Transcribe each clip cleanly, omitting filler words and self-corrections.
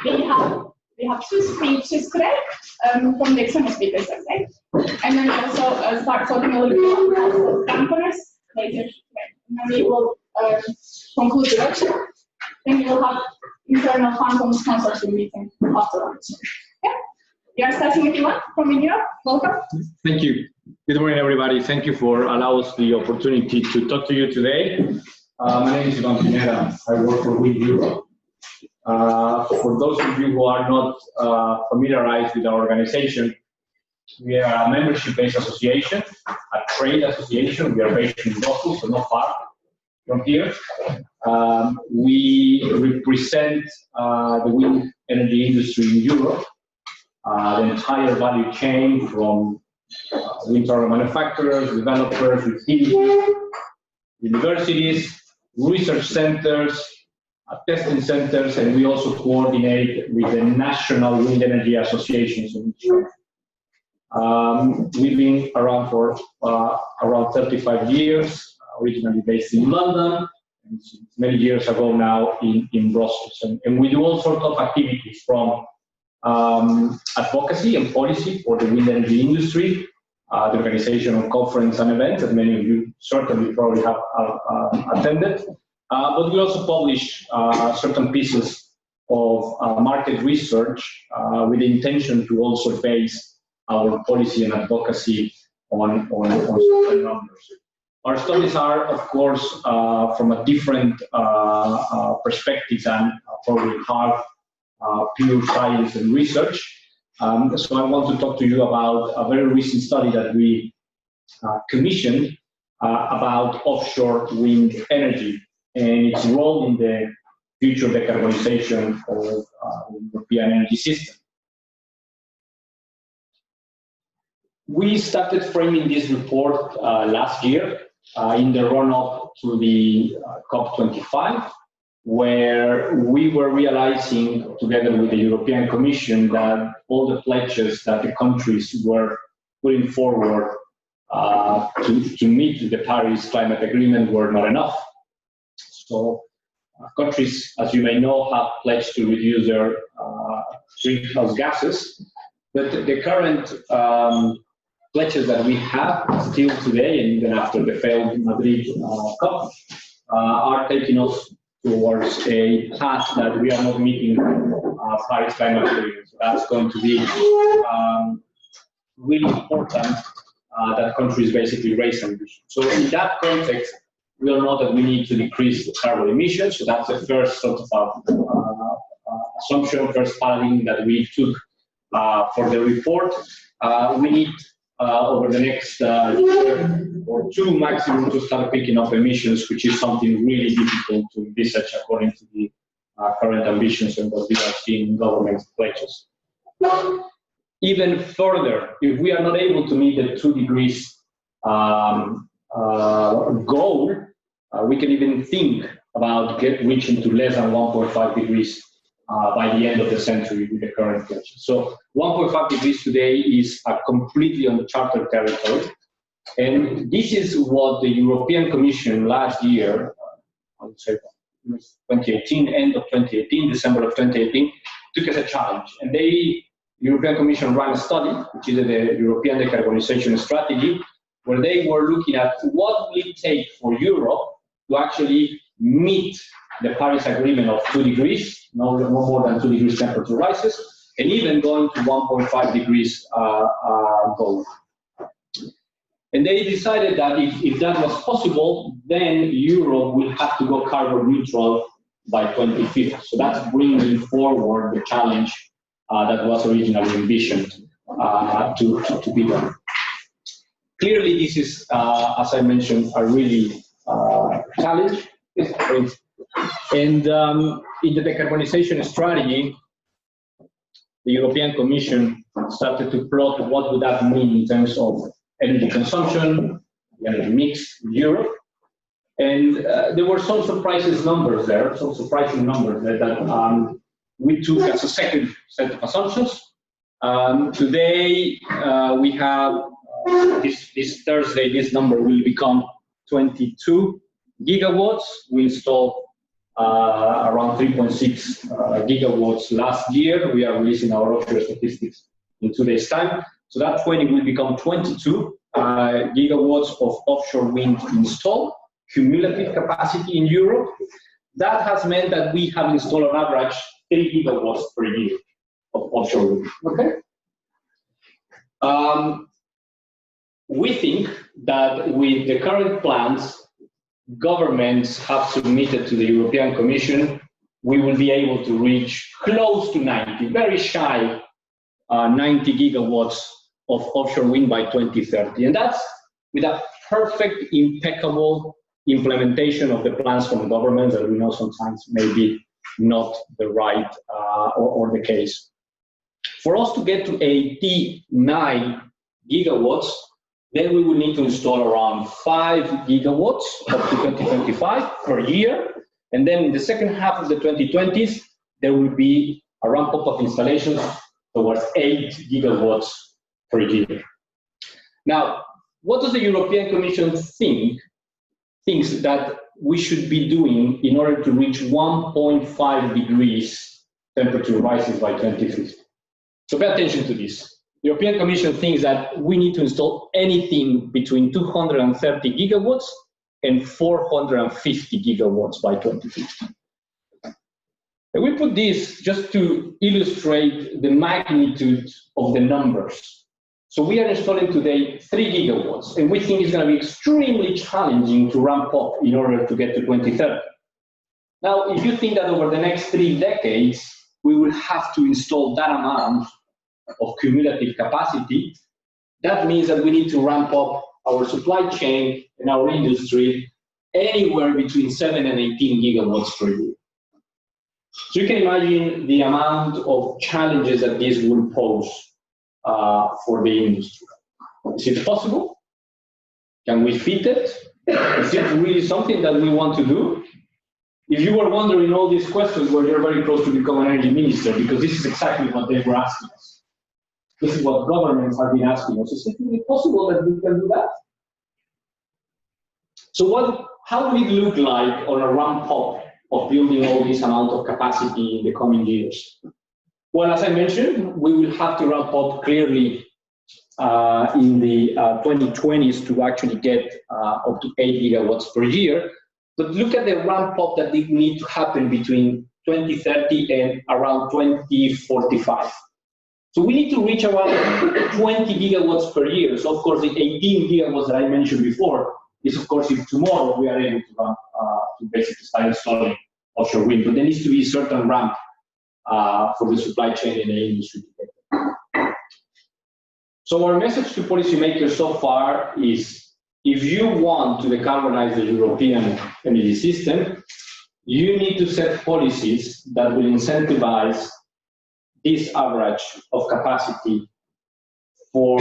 we have two speeches today from the external speakers, right? And then we also start talking a little bit about FarmConners later today. And then we will conclude the lecture. Then we will have internal FarmConners consortium meeting afterwards. Yeah. We are starting with Iván from WindEurope. Welcome. Thank you. Good morning, everybody. Thank you for allowing us the opportunity to talk to you today. My name is Iván Pineda. I work for WindEurope. For those of you who are not familiarized with our organization, we are a membership-based association, a trade association. We are based in Brussels, so not far from here. We represent the wind energy industry in Europe, the entire value chain from wind turbine manufacturers, developers, utilities, universities, research centers, testing centers, and we also coordinate with the national wind energy associations in Europe. We've been around for around 35 years, originally based in London, and many years ago now in Brussels. And we do all sorts of activities from advocacy and policy for the wind energy industry, the organization of conference and events that many of you certainly probably have attended. But we also publish certain pieces of market research with the intention to also base our policy and advocacy on certain numbers. Our studies are, of course, from a different perspectives and probably hard pure science and research. So I want to talk to you about a very recent study that we commissioned about offshore wind energy and its role in the future decarbonization of the European energy system. We started framing this report last year in the run-up to the COP25, where we were realizing, together with the European Commission, that all the pledges that the countries were putting forward to meet the Paris Climate Agreement were not enough. So countries, as you may know, have pledged to reduce their greenhouse gases, but the current pledges that we have still today, and even after the failed Madrid COP, are taking us towards a path that we are not meeting Paris Climate Agreement. So that's going to be really important that countries basically raise ambition. So in that context, we all know that we need to decrease the carbon emissions. So that's the first sort of assumption, first paradigm that we took for the report. We need over the next year or two maximum to start picking up emissions, which is something really difficult to envisage according to the current ambitions and what we are seeing in government pledges. Even further, if we are not able to meet the 2 degrees goal, we can even think about reaching to less than 1.5 degrees by the end of the century with the current pledges. So 1.5 degrees today is completely uncharted territory. And this is what the European Commission last year, I would say 2018, end of 2018, December of 2018, took as a challenge. And the European Commission ran a study, which is the European Decarbonization Strategy, where they were looking at what will it take for Europe to actually meet the Paris Agreement of 2 degrees, no more than 2 degrees temperature rises, and even going to 1.5 degrees goal. And they decided that if that was possible, then Europe will have to go carbon neutral by 2050. So that's bringing forward the challenge that was originally envisioned to be done. Clearly, this is, as I mentioned, a really challenge. And in the decarbonization strategy, the European Commission started to plot what would that mean in terms of energy consumption, the energy mix in Europe. And there were some surprising numbers there that we took as a second set of assumptions. Today, we have, this Thursday, this number will become 22 gigawatts. We install around 3.6 gigawatts last year. We are releasing our offshore statistics in 2 days' time. So that 20 will become 22 gigawatts of offshore wind installed, cumulative capacity in Europe. That has meant that we have installed on average 3 gigawatts per year of offshore wind. Okay. We think that with the current plans governments have submitted to the European Commission, we will be able to reach close to 90, very shy 90 gigawatts of offshore wind by 2030. And that's with a perfect, impeccable implementation of the plans from governments that we know sometimes may be not the right or the case. For us to get to 89 gigawatts, then we will need to install around 5 gigawatts up to 2025 per year. And then in the second half of the 2020s, there will be a ramp-up of installations towards 8 gigawatts per year. Now, what does the European Commission thinks that we should be doing in order to reach 1.5 degrees temperature rises by 2050? So pay attention to this. The European Commission thinks that we need to install anything between 230 gigawatts and 450 gigawatts by 2050. And we put this just to illustrate the magnitude of the numbers. So we are installing today 3 gigawatts, and we think it's going to be extremely challenging to ramp up in order to get to 2030. Now, if you think that over the next 3 decades, we will have to install that amount of cumulative capacity, that means that we need to ramp up our supply chain and our industry anywhere between 7 and 18 gigawatts per year. So you can imagine the amount of challenges that this will pose for the industry. Is it possible? Can we fit it? Is it really something that we want to do? If you were wondering all these questions, well, you're very close to become an energy minister, because this is exactly what they were asking us. This is what governments have been asking us. Is it really possible that we can do that? So how will it look like on a ramp-up of building all this amount of capacity in the coming years? Well, as I mentioned, we will have to ramp up clearly in the 2020s to actually get up to 8 gigawatts per year. But look at the ramp-up that will need to happen between 2030 and around 2045. So we need to reach around 20 gigawatts per year. So of course, the 18 gigawatts that I mentioned before is, of course, if tomorrow we are able to basically start installing offshore wind. But there needs to be a certain ramp for the supply chain in the industry. So our message to policymakers so far is, if you want to decarbonize the European energy system, you need to set policies that will incentivize this average of capacity for,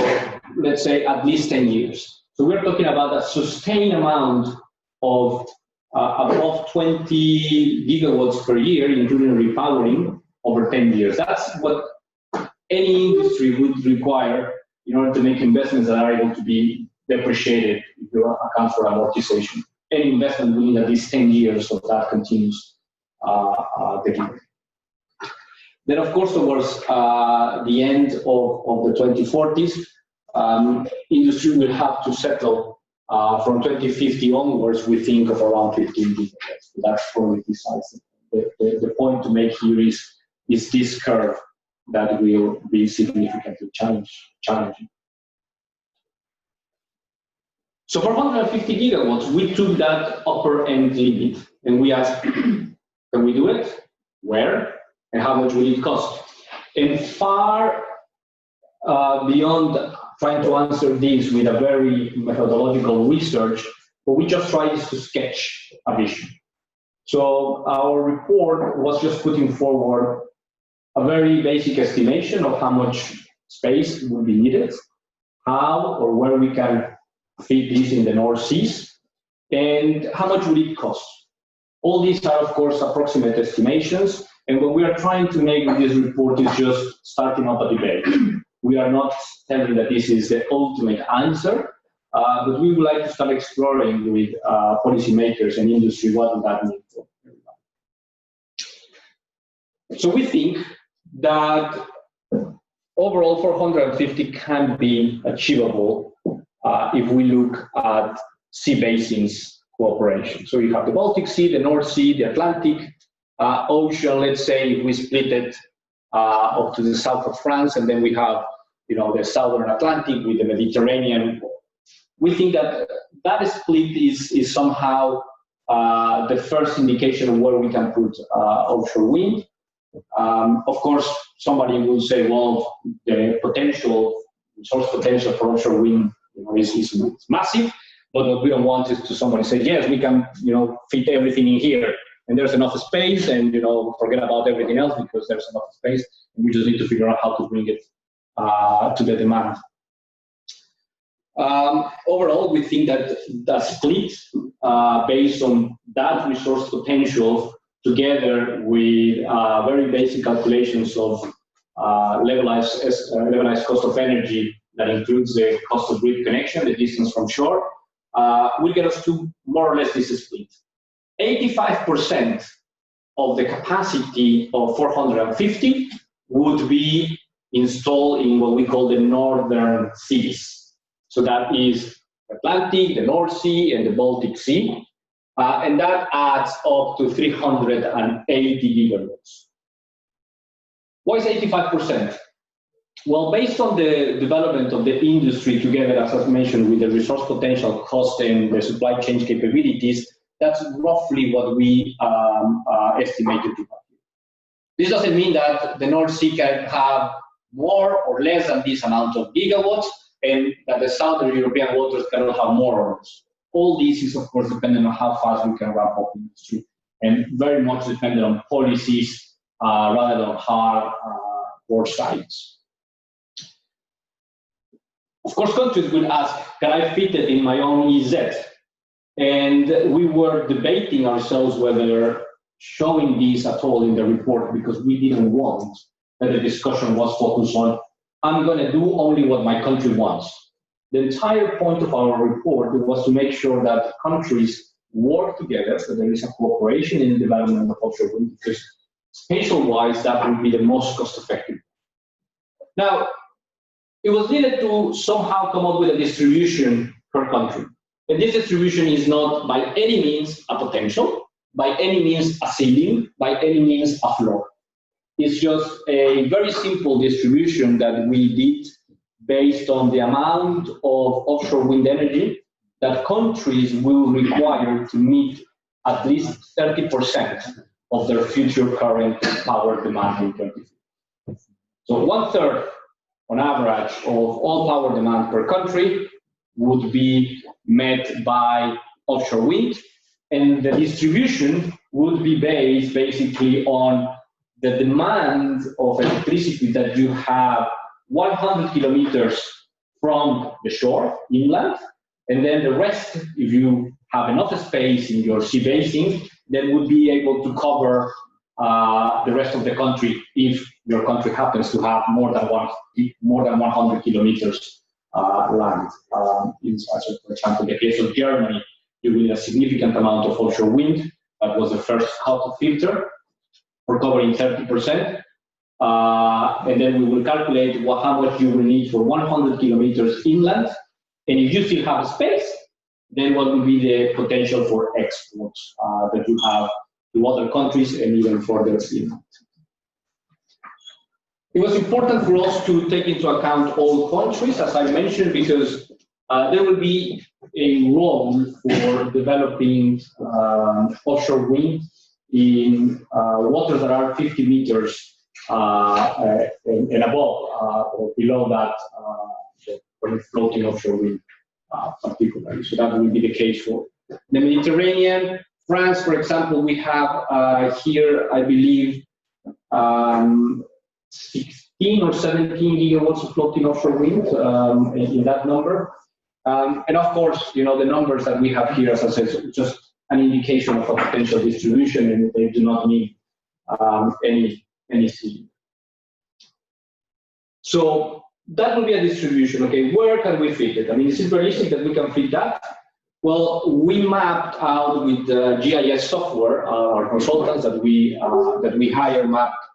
let's say, at least 10 years. So we're talking about a sustained amount of above 20 gigawatts per year, including repowering, over 10 years. That's what any industry would require in order to make investments that are able to be depreciated if you account for amortization. Any investment will need at least 10 years of that continuous delivery. Then, of course, towards the end of the 2040s, industry will have to settle from 2050 onwards. We think of around 15 gigawatts. So that's probably decisive. The point to make here is this curve that will be significantly challenging. So for 150 gigawatts, we took that upper end limit and we asked, can we do it? Where? And how much will it cost? And far beyond trying to answer this with a very methodological research, what we just tried is to sketch a vision. So our report was just putting forward a very basic estimation of how much space would be needed, how or where we can fit this in the North Seas, and how much would it cost. All these are, of course, approximate estimations, and what we are trying to make with this report is just starting up a debate. We are not telling that this is the ultimate answer, but we would like to start exploring with policymakers and industry what does that mean for everybody. So we think that overall 450 can be achievable if we look at sea basins cooperation. So you have the Baltic Sea, the North Sea, the Atlantic Ocean. Let's say if we split it up to the south of France, and then we have, the southern Atlantic with the Mediterranean. We think that that split is somehow the first indication of where we can put offshore wind. Of course, somebody will say, well, the resource potential for offshore wind is massive, but what we don't want is to somebody say, yes, we can fit everything in here, and there's enough space, and forget about everything else because there's enough space, and we just need to figure out how to bring it to the demand. Overall, we think that the split based on that resource potential, together with very basic calculations of levelized cost of energy that includes the cost of grid connection, the distance from shore, will get us to more or less this split. 85% of the capacity of 450 would be installed in what we call the northern seas. So that is the Atlantic, the North Sea, and the Baltic Sea. And that adds up to 380 gigawatts. Why is 85%? Well, based on the development of the industry together, as I mentioned, with the resource potential, cost, and the supply chain capabilities, that's roughly what we estimated to have. This doesn't mean that the North Sea can have more or less than this amount of gigawatts, and that the Southern European waters cannot have more or less. All this is, of course, dependent on how fast we can ramp up industry, and very much dependent on policies rather than hard foresights. Of course, countries will ask, can I fit it in my own EZ? And we were debating ourselves whether showing this at all in the report, because we didn't want that the discussion was focused on, I'm going to do only what my country wants. The entire point of our report was to make sure that countries work together, so there is a cooperation in the development of offshore wind, because spatial-wise, that would be the most cost-effective. Now, it was needed to somehow come up with a distribution per country. And this distribution is not by any means a potential, by any means a ceiling, by any means a floor. It's just a very simple distribution that we did based on the amount of offshore wind energy that countries will require to meet at least 30% of their future current power demand in 2050. So 1/3 on average of all power demand per country would be met by offshore wind, and the distribution would be based basically on the demand of electricity that you have 100 kilometers from the shore, inland, and then the rest, if you have enough space in your sea basin, then would be able to cover the rest of the country if your country happens to have more than 100 kilometers land. For example, in the case of Germany, you will need a significant amount of offshore wind. That was the first cut-off filter for covering 30%. And then we will calculate how much you will need for 100 kilometers inland. And if you still have space, then what will be the potential for exports that you have to other countries and even further inland. It was important for us to take into account all countries, as I mentioned, because there will be a role for developing offshore wind in waters that are 50 meters and above or below that for floating offshore wind particularly. So that will be the case for the Mediterranean. France, for example, we have here, I believe, 16 or 17 gigawatts of floating offshore wind in that number. And of course, the numbers that we have here, as I said, just an indication of a potential distribution, and they do not need any ceiling. So that will be a distribution. Okay, where can we fit it? I mean, is it realistic that we can fit that? Well, we mapped out with the GIS software, our consultants that we hire mapped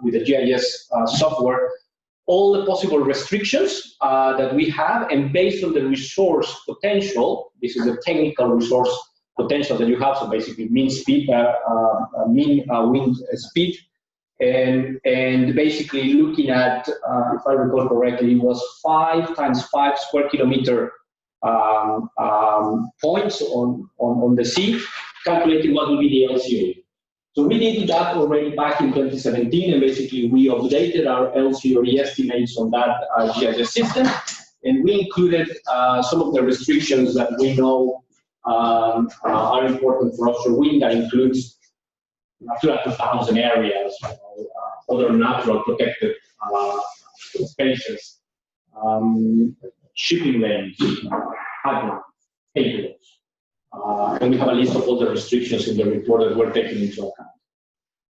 with the GIS software, all the possible restrictions that we have, and based on the resource potential, this is the technical resource potential that you have, so basically mean speed, mean wind speed, and basically looking at, if I recall correctly, it was 5 times 5 square kilometer points on the sea, calculating what will be the LCOE. So we did that already back in 2017, and basically we updated our LCOE estimates on that GIS system, and we included some of the restrictions that we know are important for offshore wind. That includes Natura 2000 areas, other natural protected spaces, shipping lanes, pipelines, cables. And we have a list of all the restrictions in the report that we're taking into account.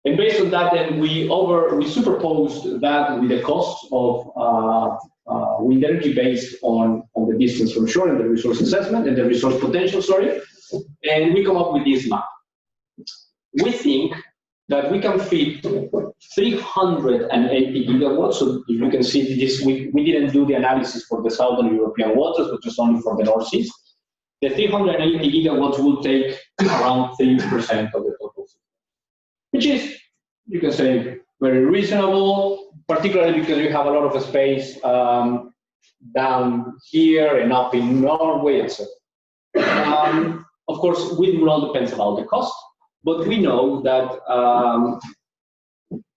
And based on that, then we superposed that with the cost of wind energy based on the distance from shore and the resource assessment and the resource potential, and we come up with this map. We think that we can fit 380 gigawatts. So if you can see this, we didn't do the analysis for the southern European waters, but just only for the North Sea. The 380 gigawatts will take around 3% of the total system, which is, you can say, very reasonable, particularly because you have a lot of space down here and up in Norway, etc. Of course, it will all depends about the cost, but we know that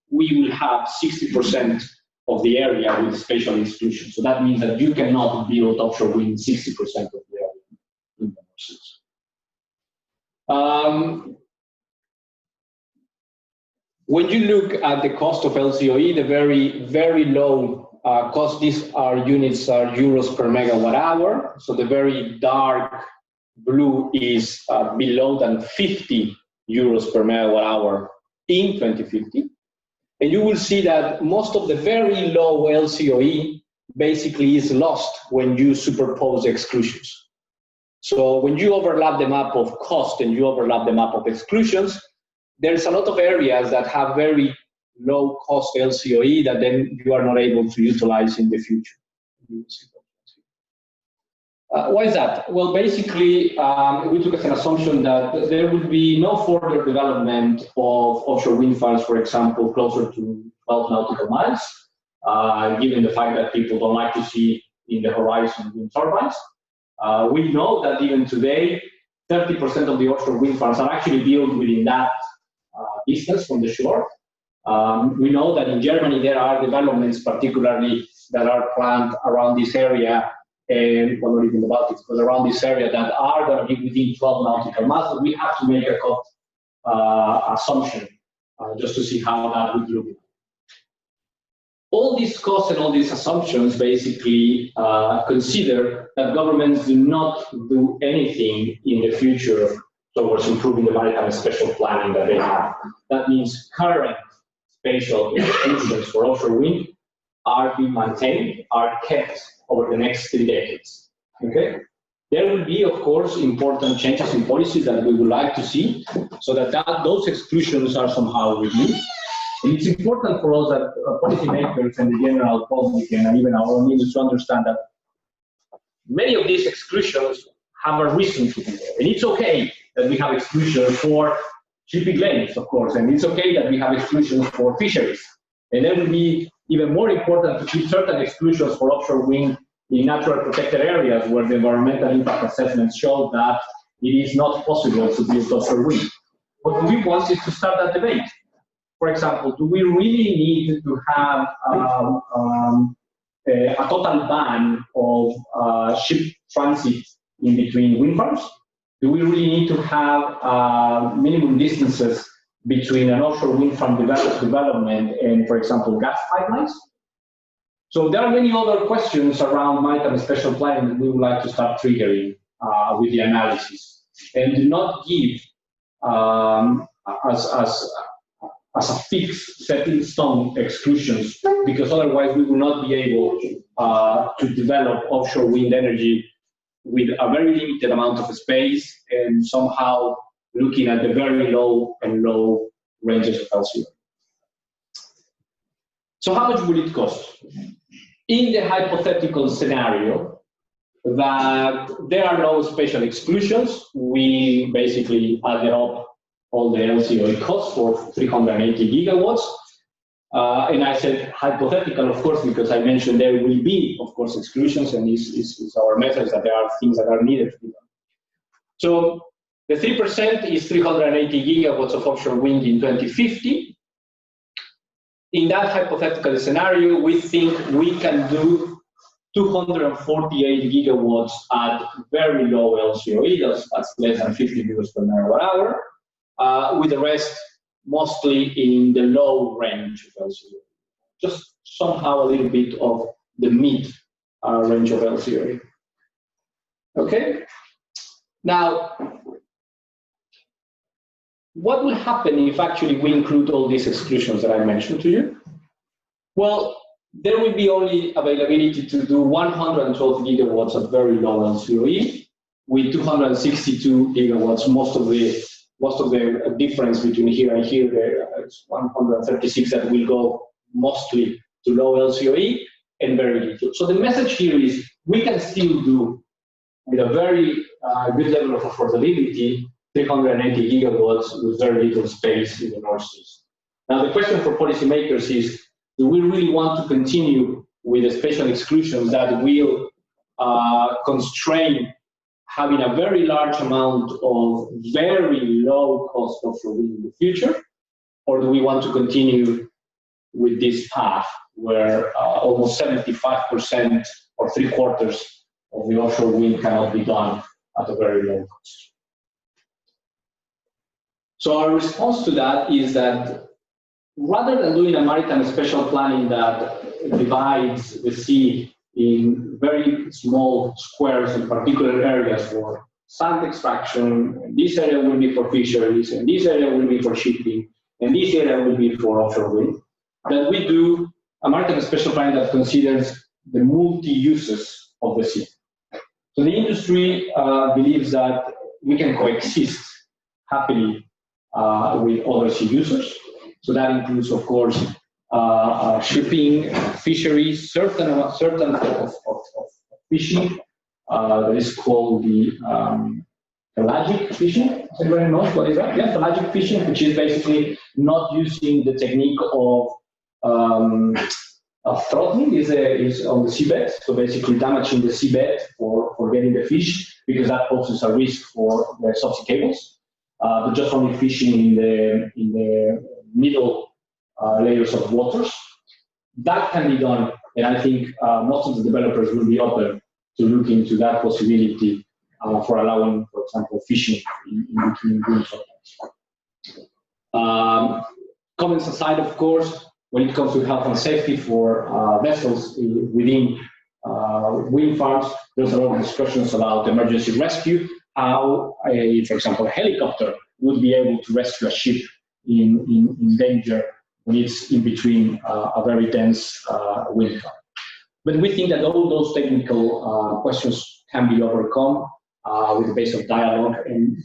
we will have 60% of the area with spatial exclusion. So that means that you cannot build offshore wind 60% of the area in the North Sea. When you look at the cost of LCOE, the very, very low cost, these are units are euros per megawatt hour. So the very dark blue is below than 50 euros per megawatt hour in 2050. And you will see that most of the very low LCOE basically is lost when you superpose exclusions. So when you overlap the map of cost and you overlap the map of exclusions, there's a lot of areas that have very low cost LCOE that then you are not able to utilize in the future. Why is that? Well, basically, we took as an assumption that there would be no further development of offshore wind farms, for example, closer to 12 nautical miles, given the fact that people don't like to see in the horizon wind turbines. We know that even today, 30% of the offshore wind farms are actually built within that distance from the shore. We know that in Germany there are developments, particularly that are planned around this area, and well, not even the Baltics, but around this area that are going to be within 12 nautical miles. But we have to make a assumption just to see how that would look. All these costs and all these assumptions basically consider that governments do not do anything in the future towards improving the maritime spatial planning that they have. That means current spatial instruments for offshore wind are being maintained, are kept over the next 3 decades. Okay? There will be, of course, important changes in policy that we would like to see, so that those exclusions are somehow removed. And it's important for us that policymakers and the general public and even our own industry understand that many of these exclusions have a reason to be there. And it's okay that we have exclusions for shipping lanes, of course, and it's okay that we have exclusions for fisheries. And then will be even more important to keep certain exclusions for offshore wind in natural protected areas where the environmental impact assessments show that it is not possible to build offshore wind. What we want is to start that debate. For example, do we really need to have a total ban of ship transit in between wind farms? Do we really need to have minimum distances between an offshore wind farm development and, for example, gas pipelines? So there are many other questions around maritime spatial planning that we would like to start triggering with the analysis, and do not give as a fixed setting stone exclusions, because otherwise we will not be able to develop offshore wind energy with a very limited amount of space and somehow looking at the very low and low ranges of LCOE. So how much would it cost? In the hypothetical scenario that there are no special exclusions, we basically added up all the LCOE costs for 380 gigawatts. And I said hypothetical, of course, because I mentioned there will be, of course, exclusions, and this is our message that there are things that are needed to be done. So the 3% is 380 gigawatts of offshore wind in 2050. In that hypothetical scenario, we think we can do 248 gigawatts at very low LCOE, that's less than 50 euros per megawatt hour, with the rest mostly in the low range of LCOE. Just somehow a little bit of the mid range of LCOE. Okay? Now, what will happen if actually we include all these exclusions that I mentioned to you? Well, there will be only availability to do 112 gigawatts at very low LCOE, with 262 gigawatts. Most of the difference between here and here, there is 136 that will go mostly to low LCOE and very little. So the message here is we can still do, with a very good level of affordability, 380 gigawatts with very little space in the North Sea. Now the question for policymakers is, do we really want to continue with the special exclusions that will constrain having a very large amount of very low cost offshore wind in the future? Or do we want to continue with this path where almost 75% or 3/4 of the offshore wind cannot be done at a very low cost? So our response to that is that rather than doing a maritime special planning that divides the sea in very small squares in particular areas for sand extraction, and this area will be for fisheries, and this area will be for shipping, and this area will be for offshore wind, that we do a maritime special planning that considers the multi-uses of the sea. So the industry believes that we can coexist happily with other sea users. So that includes, of course, shipping, fisheries, certain type of fishing that is called the pelagic fishing. Does anybody know what is that? Yeah, pelagic fishing, which is basically not using the technique of throttling, is on the seabed. So basically damaging the seabed for getting the fish, because that poses a risk for the subsea cables. But just only fishing in the middle layers of waters. That can be done, and I think most of the developers will be open to look into that possibility for allowing, for example, fishing in between wind turbines. Comments aside, of course, when it comes to health and safety for vessels within wind farms, there's a lot of discussions about emergency rescue, how, for example, a helicopter would be able to rescue a ship in danger when it's in between a very dense wind farm. But we think that all those technical questions can be overcome with the base of dialogue, and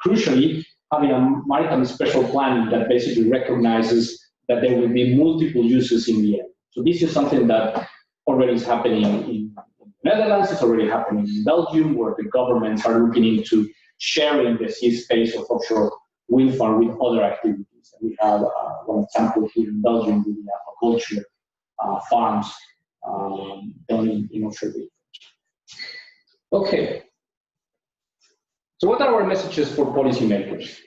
crucially, having a maritime special planning that basically recognizes that there will be multiple uses in the end. So this is something that already is happening in the Netherlands, it's already happening in Belgium, where the governments are looking into sharing the sea space of offshore wind farm with other activities. And we have one example here in Belgium with the aquaculture farms done in offshore wind. Okay. So what are our messages for policymakers?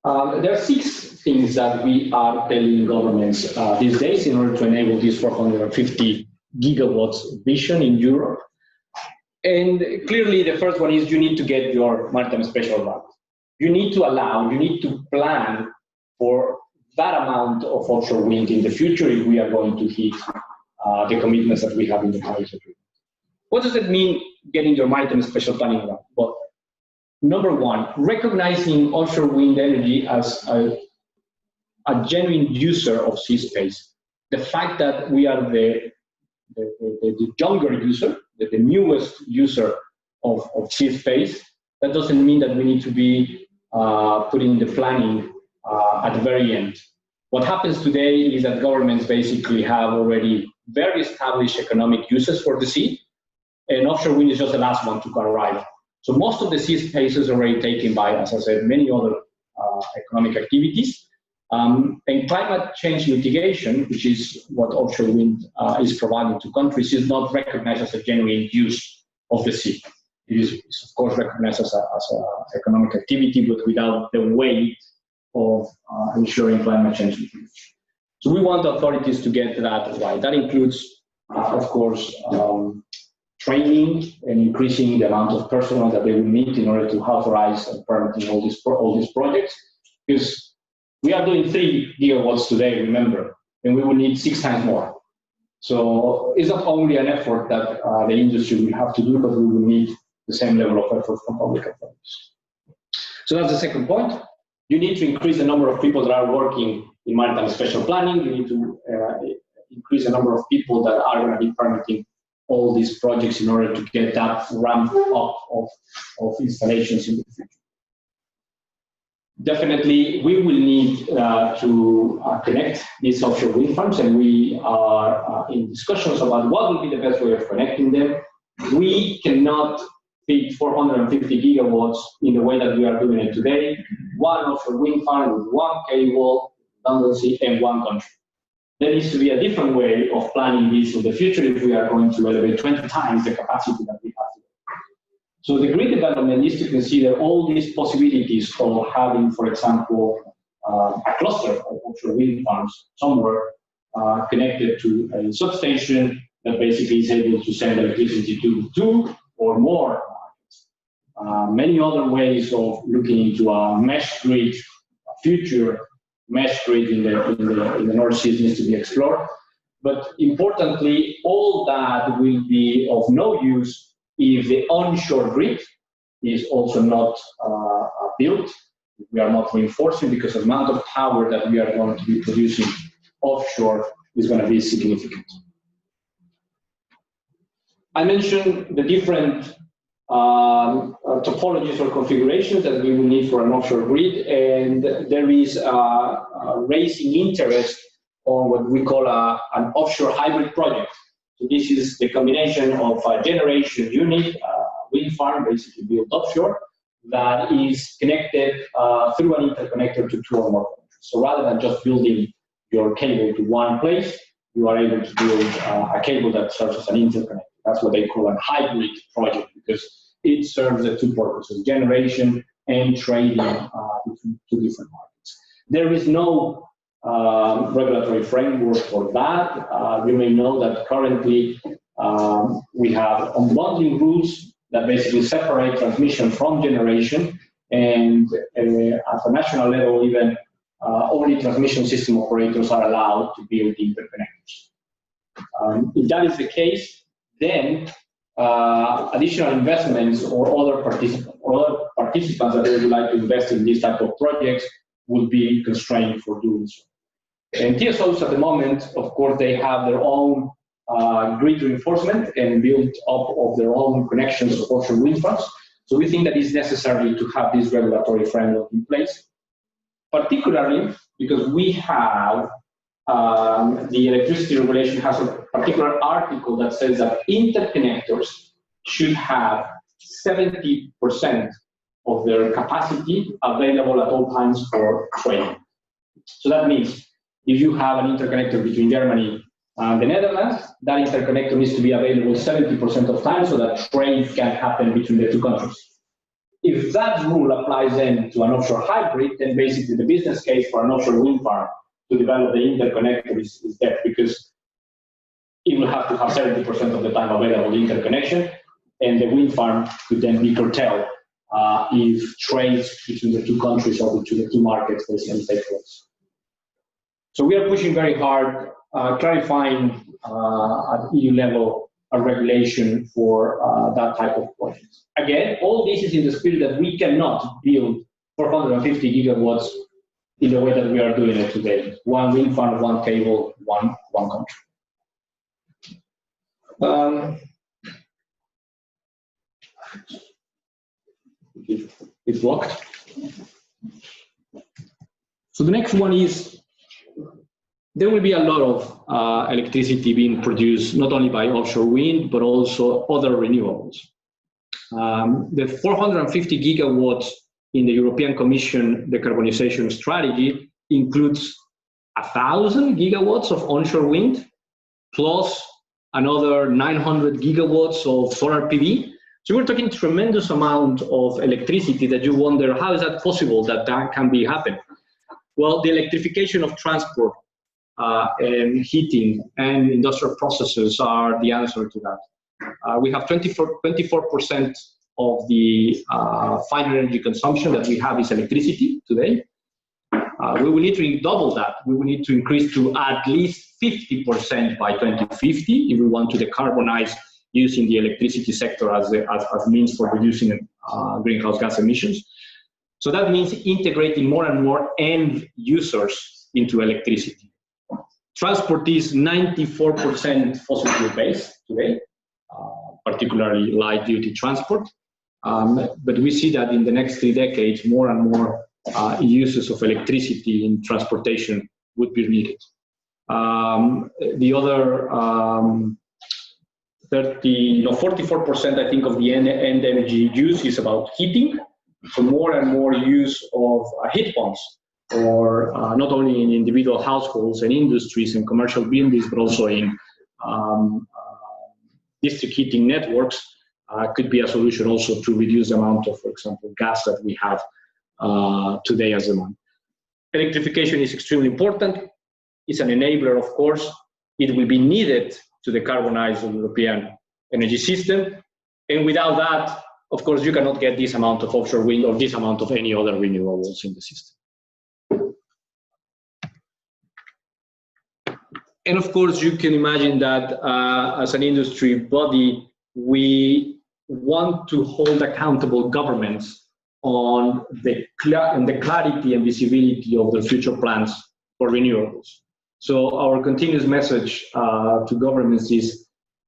There are 6 things that we are telling governments these days in order to enable this 450 gigawatts vision in Europe. And clearly the first one is you need to get your maritime special right. You need to plan for that amount of offshore wind in the future if we are going to hit the commitments that we have in the Paris Agreement. What does it mean getting your maritime special planning right? Well, number one, recognizing offshore wind energy as a genuine user of sea space. The fact that we are the the younger user, the newest user of sea space. That doesn't mean that we need to be putting the planning at the very end. What happens today is that governments basically have already very established economic uses for the sea, and offshore wind is just the last one to arrive. So most of the sea space is already taken by, as I said, many other economic activities. And climate change mitigation, which is what offshore wind is providing to countries, is not recognized as a genuine use of the sea. It is, of course, recognized as an economic activity, but without the weight of ensuring climate change mitigation. So we want authorities to get that right. That includes, of course, training and increasing the amount of personnel that they will need in order to authorize and permitting all these projects. Because we are doing 3 gigawatts today, remember, and we will need 6 times more. So it's not only an effort that the industry will have to do, but we will need the same level of effort from public authorities. So that's the second point. You need to increase the number of people that are working in maritime special planning. You need to increase the number of people that are going to be permitting all these projects in order to get that ramp up of installations in the future. Definitely, we will need to connect these offshore wind farms, and we are in discussions about what will be the best way of connecting them. We cannot feed 450 gigawatts in the way that we are doing it today. One offshore wind farm with one cable, redundancy, and one country. There needs to be a different way of planning this in the future if we are going to elevate 20 times the capacity that we have today. So the grid development needs to consider all these possibilities of having, for example, a cluster of offshore wind farms somewhere connected to a substation that basically is able to send electricity to 2 or more markets. Many other ways of looking into a mesh grid, a future mesh grid in the North Sea needs to be explored. But importantly, all that will be of no use if the onshore grid is also not built. We are not reinforcing, because the amount of power that we are going to be producing offshore is going to be significant. I mentioned the different topologies or configurations that we will need for an offshore grid, and there is raising interest on what we call an offshore hybrid project. So this is the combination of a generation unit, wind farm basically built offshore, that is connected through an interconnector to 2 or more countries. So rather than just building your cable to one place, you are able to build a cable that serves as an interconnector. That's what they call a hybrid project, because it serves the 2 purposes, generation and trading between 2 different markets. There is no regulatory framework for that. You may know that currently we have unbundling rules that basically separate transmission from generation, and at a national level, even only transmission system operators are allowed to build interconnectors. If that is the case, then additional investments or other participants that would like to invest in these type of projects will be constrained for doing so. And TSOs at the moment, of course, they have their own grid reinforcement and build up of their own connections of offshore wind farms. So we think that it's necessary to have this regulatory framework in place, particularly because we have the electricity regulation has a particular article that says that interconnectors should have 70% of their capacity available at all times for trading. So that means if you have an interconnector between Germany and the Netherlands, that interconnector needs to be available 70% of time so that trade can happen between the 2 countries. If that rule applies then to an offshore hybrid, then basically the business case for an offshore wind farm to develop the interconnector is dead, because it will have to have 70% of the time available interconnection, and the wind farm could then be curtailed if trades between the 2 countries or between the 2 markets basically take place. So we are pushing very hard, clarifying at EU level a regulation for that type of projects. Again, all this is in the spirit that we cannot build 450 gigawatts in the way that we are doing it today. 1 wind farm, 1 cable, one country. It's blocked. So the next one is, there will be a lot of electricity being produced, not only by offshore wind, but also other renewables. The 450 gigawatts in the European Commission decarbonization strategy includes 1,000 gigawatts of onshore wind, plus another 900 gigawatts of solar PV. So we're talking tremendous amount of electricity that you wonder, how is that possible that that can be happening? Well, the electrification of transport and heating and industrial processes are the answer to that. We have 24% of the final energy consumption that we have is electricity today. We will need to double that. We will need to increase to at least 50% by 2050 if we want to decarbonize using the electricity sector as means for reducing greenhouse gas emissions. So that means integrating more and more end users into electricity. Transport is 94% fossil fuel based today, particularly light duty transport. But we see that in the next 3 decades, more and more uses of electricity in transportation would be needed. The other 44%, I think, of the end energy use is about heating. So more and more use of heat pumps, or not only in individual households and industries and commercial buildings, but also in district heating networks, could be a solution also to reduce the amount of, for example, gas that we have today as demand. Electrification is extremely important. It's an enabler, of course. It will be needed to decarbonize the European energy system. And without that, of course, you cannot get this amount of offshore wind or this amount of any other renewables in the system. And of course, you can imagine that as an industry body, we want to hold accountable governments on the clarity and visibility of the future plans for renewables. So our continuous message to governments is,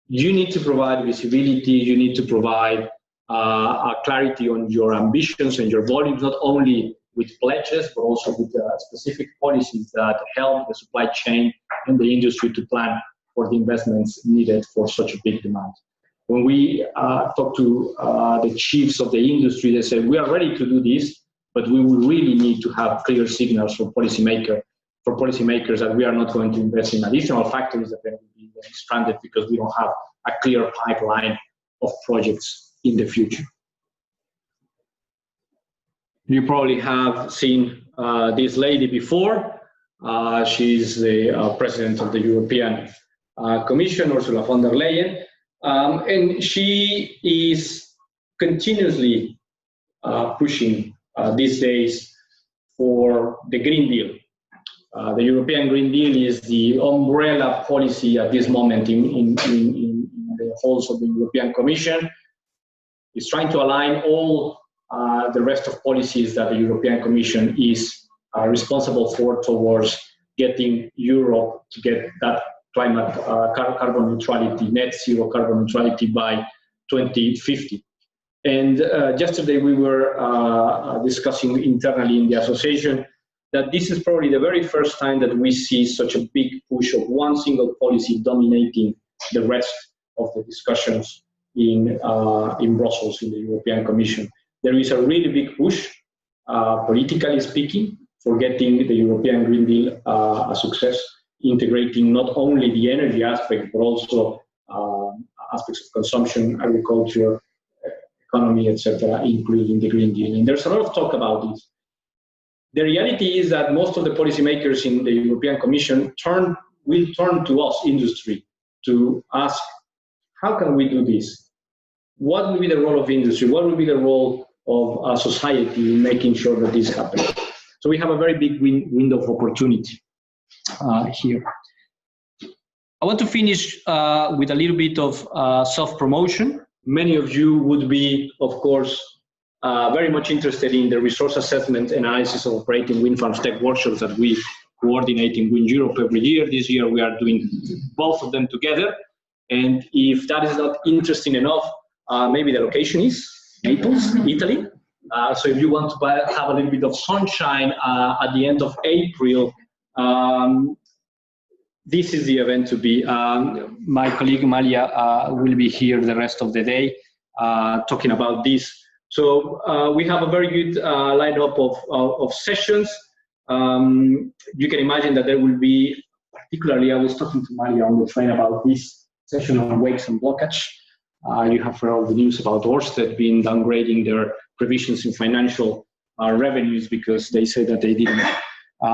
you need to provide visibility, you need to provide a clarity on your ambitions and your volumes, not only with pledges, but also with specific policies that help the supply chain and the industry to plan for the investments needed for such a big demand. When we talk to the chiefs of the industry, they say, we are ready to do this, but we will really need to have clear signals for policymakers that we are not going to invest in additional factories that will be stranded because we don't have a clear pipeline of projects in the future. You probably have seen this lady before. She's the president of the European Commission, Ursula von der Leyen, and she is continuously pushing these days for the Green Deal. The European Green Deal is the umbrella policy at this moment in the halls of the European Commission. It's trying to align all the rest of policies that the European Commission is responsible for towards getting Europe to get that climate carbon neutrality, net zero carbon neutrality by 2050. And yesterday we were discussing internally in the association that this is probably the very first time that we see such a big push of one single policy dominating the rest of the discussions in Brussels, in the European Commission. There is a really big push, politically speaking, for getting the European Green Deal a success, integrating not only the energy aspect, but also aspects of consumption, agriculture, economy, etc., including the Green Deal. And there's a lot of talk about this. The reality is that most of the policymakers in the European Commission will turn to us, industry, to ask, how can we do this? What will be the role of industry? What will be the role of society in making sure that this happens? So we have a very big window of opportunity here. I want to finish with a little bit of self-promotion. Many of you would be, of course, very much interested in the resource assessment and analysis of operating wind farms tech workshops that we coordinate in WindEurope every year. This year we are doing both of them together. And if that is not interesting enough, maybe the location is Naples, Italy. So if you want to have a little bit of sunshine at the end of April, this is the event to be. My colleague Malia will be here the rest of the day talking about this. So we have a very good lineup of sessions. You can imagine that there will be, particularly, I was talking to Malia on the train about this session on wakes and blockage. You have heard all the news about Ørsted being downgrading their provisions in financial revenues because they said that they didn't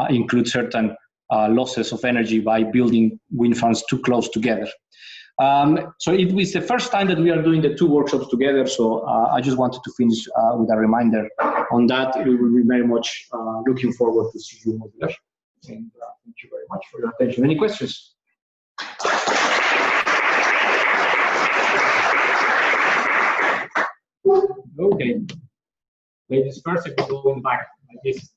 include certain losses of energy by building wind farms too close together. So it was the first time that we are doing the two workshops together, so I just wanted to finish with a reminder on that. We will be very much looking forward to see you over there. And thank you very much for your attention. Any questions? Okay. Ladies first, if we go in the back like this.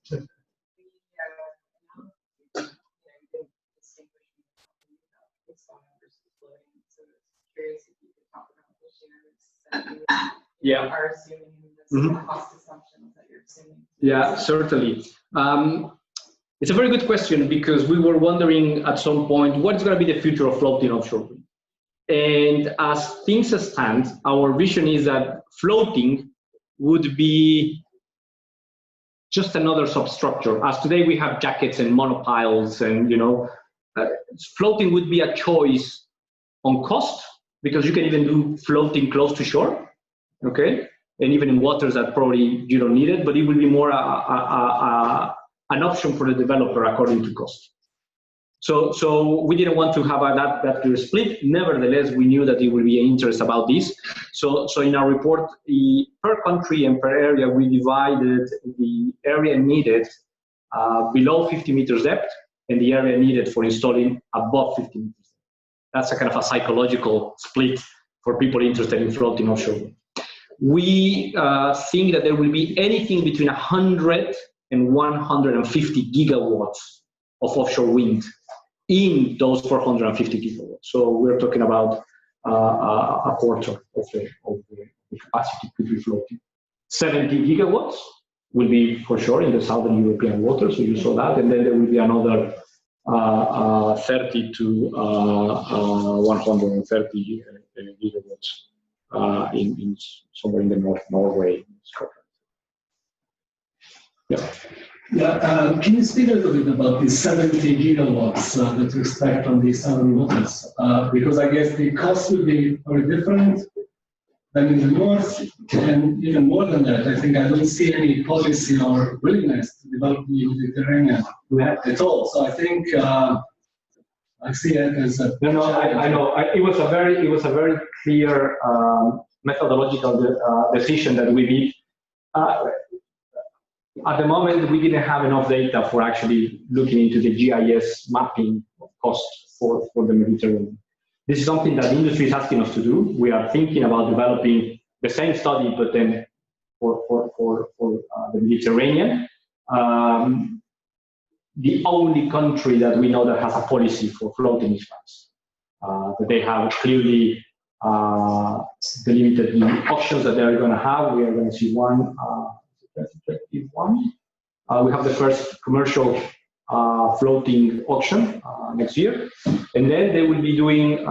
Yeah. Are assuming the cost assumptions that you're assuming. Yeah, certainly. It's a very good question because we were wondering at some point what's going to be the future of floating offshore wind. And as things stand, our vision is that floating would be just another substructure. As today we have jackets and monopiles, and floating would be a choice on cost because you can even do floating close to shore. Okay, and even in waters that probably you don't need it, but it will be more an option for the developer according to cost. So we didn't want to have that clear split. Nevertheless, we knew that there would be an interest about this. So in our report, per country and per area, we divided the area needed below 50 meters depth and the area needed for installing above 50 meters depth. That's a kind of a psychological split for people interested in floating offshore. We think that there will be anything between 100 and 150 gigawatts of offshore wind in those 450 gigawatts. So we're talking about a quarter of the capacity could be floating. 70 gigawatts will be for sure in the southern European waters, so you saw that, and then there will be another 30 to 130 gigawatts in somewhere in the North Norway, Scotland. Yeah. Yeah, can you speak a little bit about the 70 gigawatts that you expect from the southern waters? Because I guess the cost will be very different than in the north, and even more than that, I think I don't see any policy or willingness to develop the Mediterranean at all. So I think I see it as a I know. It was a very clear methodological decision that we did. At the moment, we didn't have enough data for actually looking into the GIS mapping of costs for the Mediterranean. This is something that the industry is asking us to do. We are thinking about developing the same study, but then for the Mediterranean. The only country that we know that has a policy for floating is France. That they have clearly delimited the options that they are going to have. We are going to see one. 2021. We have the first commercial floating auction next year, and then they will be doing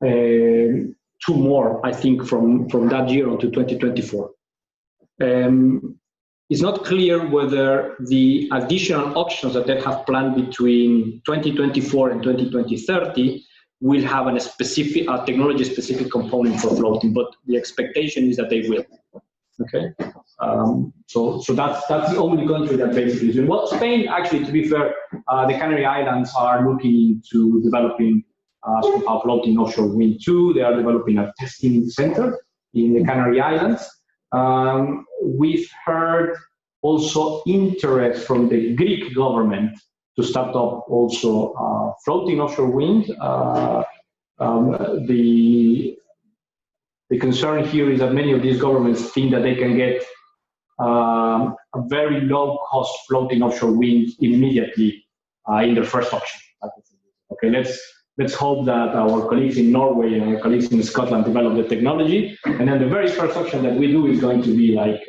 2 more, I think, from that year on to 2024. It's not clear whether the additional auctions that they have planned between 2024 and 2030 will have a specific technology-specific component for floating, but the expectation is that they will. Okay, so that's the only country that basically is doing. Well, Spain, actually, to be fair, the Canary Islands are looking into developing a floating offshore wind too. They are developing a testing center in the Canary Islands. We've heard also interest from the Greek government to start up also floating offshore wind. The concern here is that many of these governments think that they can get a very low-cost floating offshore wind immediately in their first auction. Okay, let's let's hope that our colleagues in Norway and our colleagues in Scotland develop the technology. And then the very first option that we do is going to be like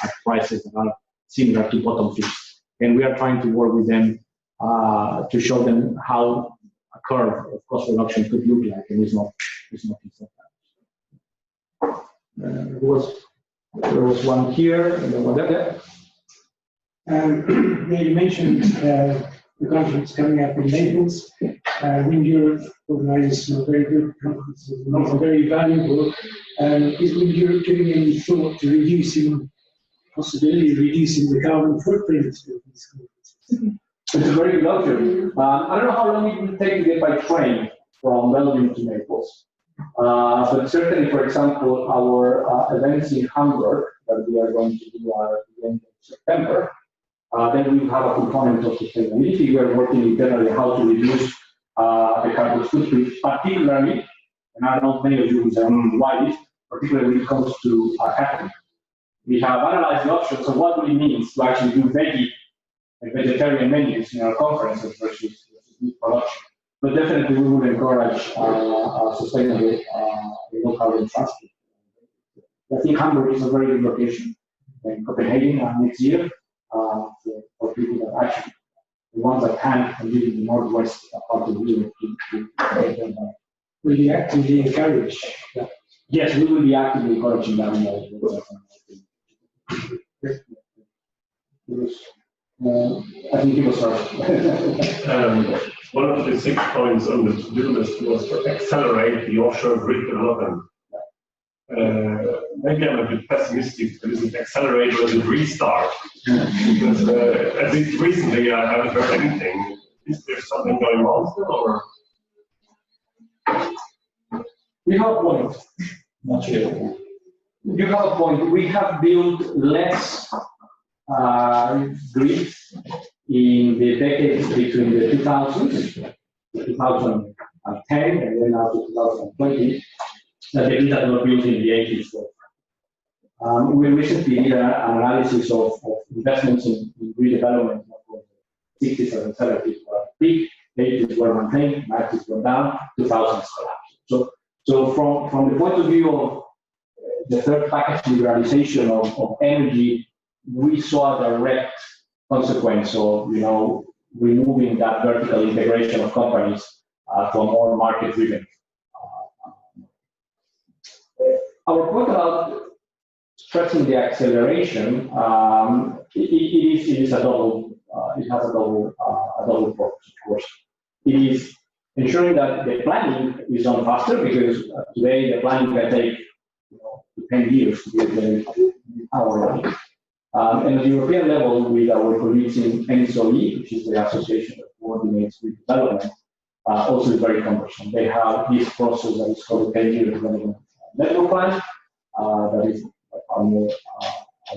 at prices that are similar to bottom fish. And we are trying to work with them to show them how a curve of cost reduction could look like, and it's not easy. There was one here, and then one there. Yeah, you mentioned the conference coming up in Naples. WindEurope organizes very good conferences, and also very valuable. Is WindEurope giving any thought to reducing the carbon footprint of these conferences? It's a very good option. I don't know how long it will take to get by train from Belgium to Naples. But certainly, for example, our events in Hamburg that we are going to do at the end of September, then we will have a component of sustainability. We are working internally how to reduce the carbon footprint, particularly, and I know many of you will know why, particularly when it comes to catering. We have analyzed the options of what it means to actually do veggie and vegetarian menus in our conferences versus meat production. But definitely we would encourage sustainable low carbon transport. I think Hamburg is a very good location in Copenhagen next year for people that actually, the ones that can live in the northwest part of Europe. Will you actively encourage that? Yes, we will be actively encouraging that. I think it was one of the 6 points on the to-do list was to accelerate the offshore grid development. Maybe I'm a bit pessimistic, but is it accelerate or is it restart? Because at least recently I haven't heard anything. Is there something going on still, or? We have a point. Not sure. You have a point. We have built less grids in the decades between the 2000s, 2010, and then now to 2020, the grids that were built in the 80s. We recently did an analysis of investments in grid development. 60s and 70s were big, 80s were maintained, 90s were down, 2000s collapsed. So from the point of view of the third package liberalization of energy, we saw a direct consequence of removing that vertical integration of companies to a more market-driven. Our point about stressing the acceleration, it is a double. It has a double purpose, of course. It is ensuring that the planning is done faster, because today the planning can take 10 years to get the power running. And at the European level, with our colleagues in ENGIE, which is the association that coordinates with development, also is very cumbersome. They have this process that is called the 10-year development network plan, that is more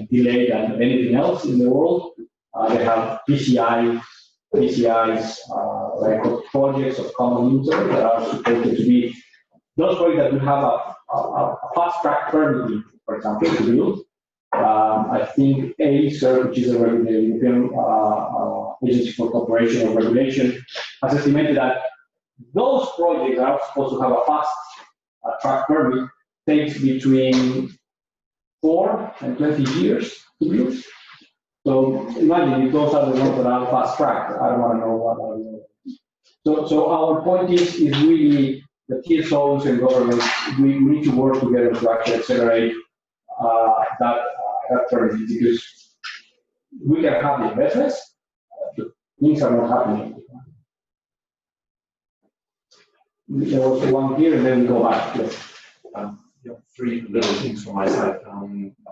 delayed than anything else in the world. They have PCIs, like projects of common interest that are supposed to be those projects that will have a fast-track permitting, for example, to build. I think ACER, which is a European Agency for Cooperation and Regulation, has estimated that those projects that are supposed to have a fast-track permit takes between 4 and 20 years to build. So imagine if those are the ones that are fast-tracked. I don't want to know what are the. So our point is really the TSOs and governments, we need to work together to actually accelerate that permitting, because we can have the investments, but things are not happening. There was one here, and then we go back. Yes. 3 little things from my side.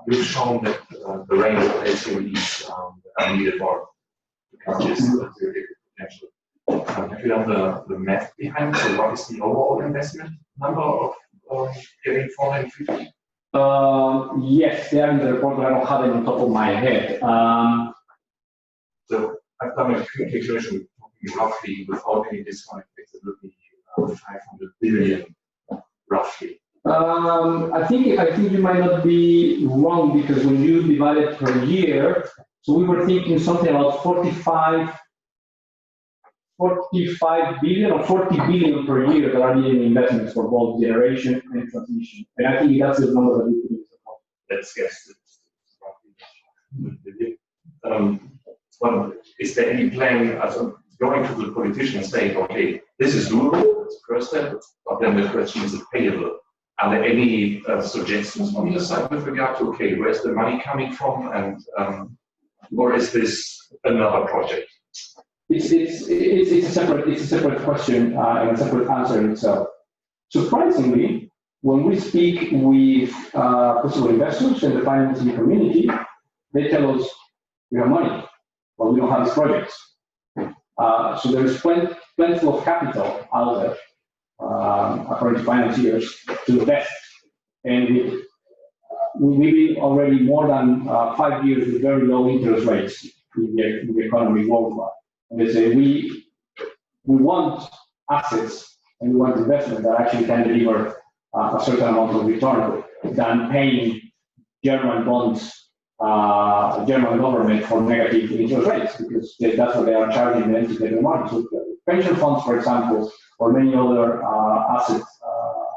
We've shown that the range of LCOEs that are needed for the countries potential. Have you done the math behind it? So what is the overall investment number of getting 450? Yes, they are in the report, but I don't have it on top of my head. So I've done a calculation roughly without any discount effects. It would be 500 billion roughly. I think you might not be wrong, because when you divide it per year, so we were thinking something about 45 45 billion or 40 billion per year that are needed investments for both generation and transmission. And I think that's the number that we can use. Let's guess. Is there any plan going to the politicians saying, okay, this is doable, that's the first step, but then the question is it payable? Are there any suggestions on your side with regard to, okay, where's the money coming from, and or is this another project? It's a separate question and a separate answer in itself. Surprisingly, when we speak with possible investors and the financing community, they tell us we have money, but we don't have these projects. So there is plenty of capital out there, according to financiers, to invest. And we've been already more than 5 years with very low interest rates in the economy worldwide. And they say we want assets and we want investment that actually can deliver a certain amount of return than paying German bonds, German government for negative interest rates, because that's what they are charging them to get their money. So pension funds, for example, or many other asset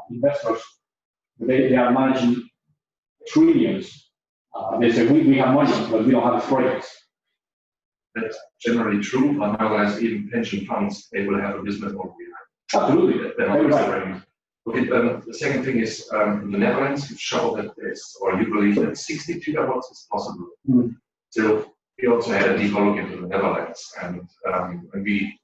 investors, they are managing trillions. They say we have money, but we don't have projects. That's generally true, but nowadays even pension funds, they will have a business model behind. Absolutely. They're not right. Okay, the second thing is in the Netherlands, you show that there's, or you believe that 60 gigawatts is possible. Mm. So we also had a deeper look into the Netherlands, and when we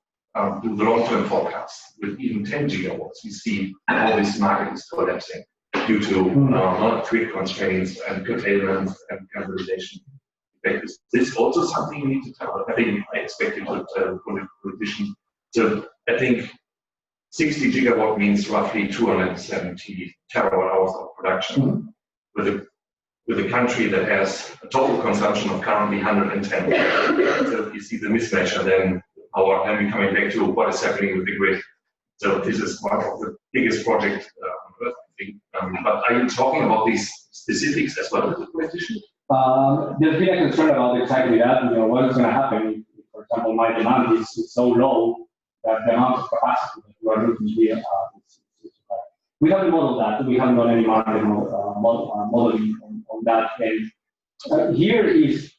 do the long-term forecast with even 10 gigawatts, we see how this market is collapsing due to grid constraints and curtailment and cannibalization. Is this also something you need to tell? I think I expect you to tell the politician. So I think 60 gigawatt means roughly 270 terawatt hours of production. With a country that has a total consumption of currently 110. So you see the mismatch, and then we're coming back to what is happening with the grid. So this is one of the biggest projects on Earth, I think. But are you talking about these specifics as well as the politician? There's been a concern about exactly that. What is going to happen if, for example, my demand is so low that the amount of capacity that we are looking here is high. We haven't modeled that. We haven't done any market modeling on that. And here is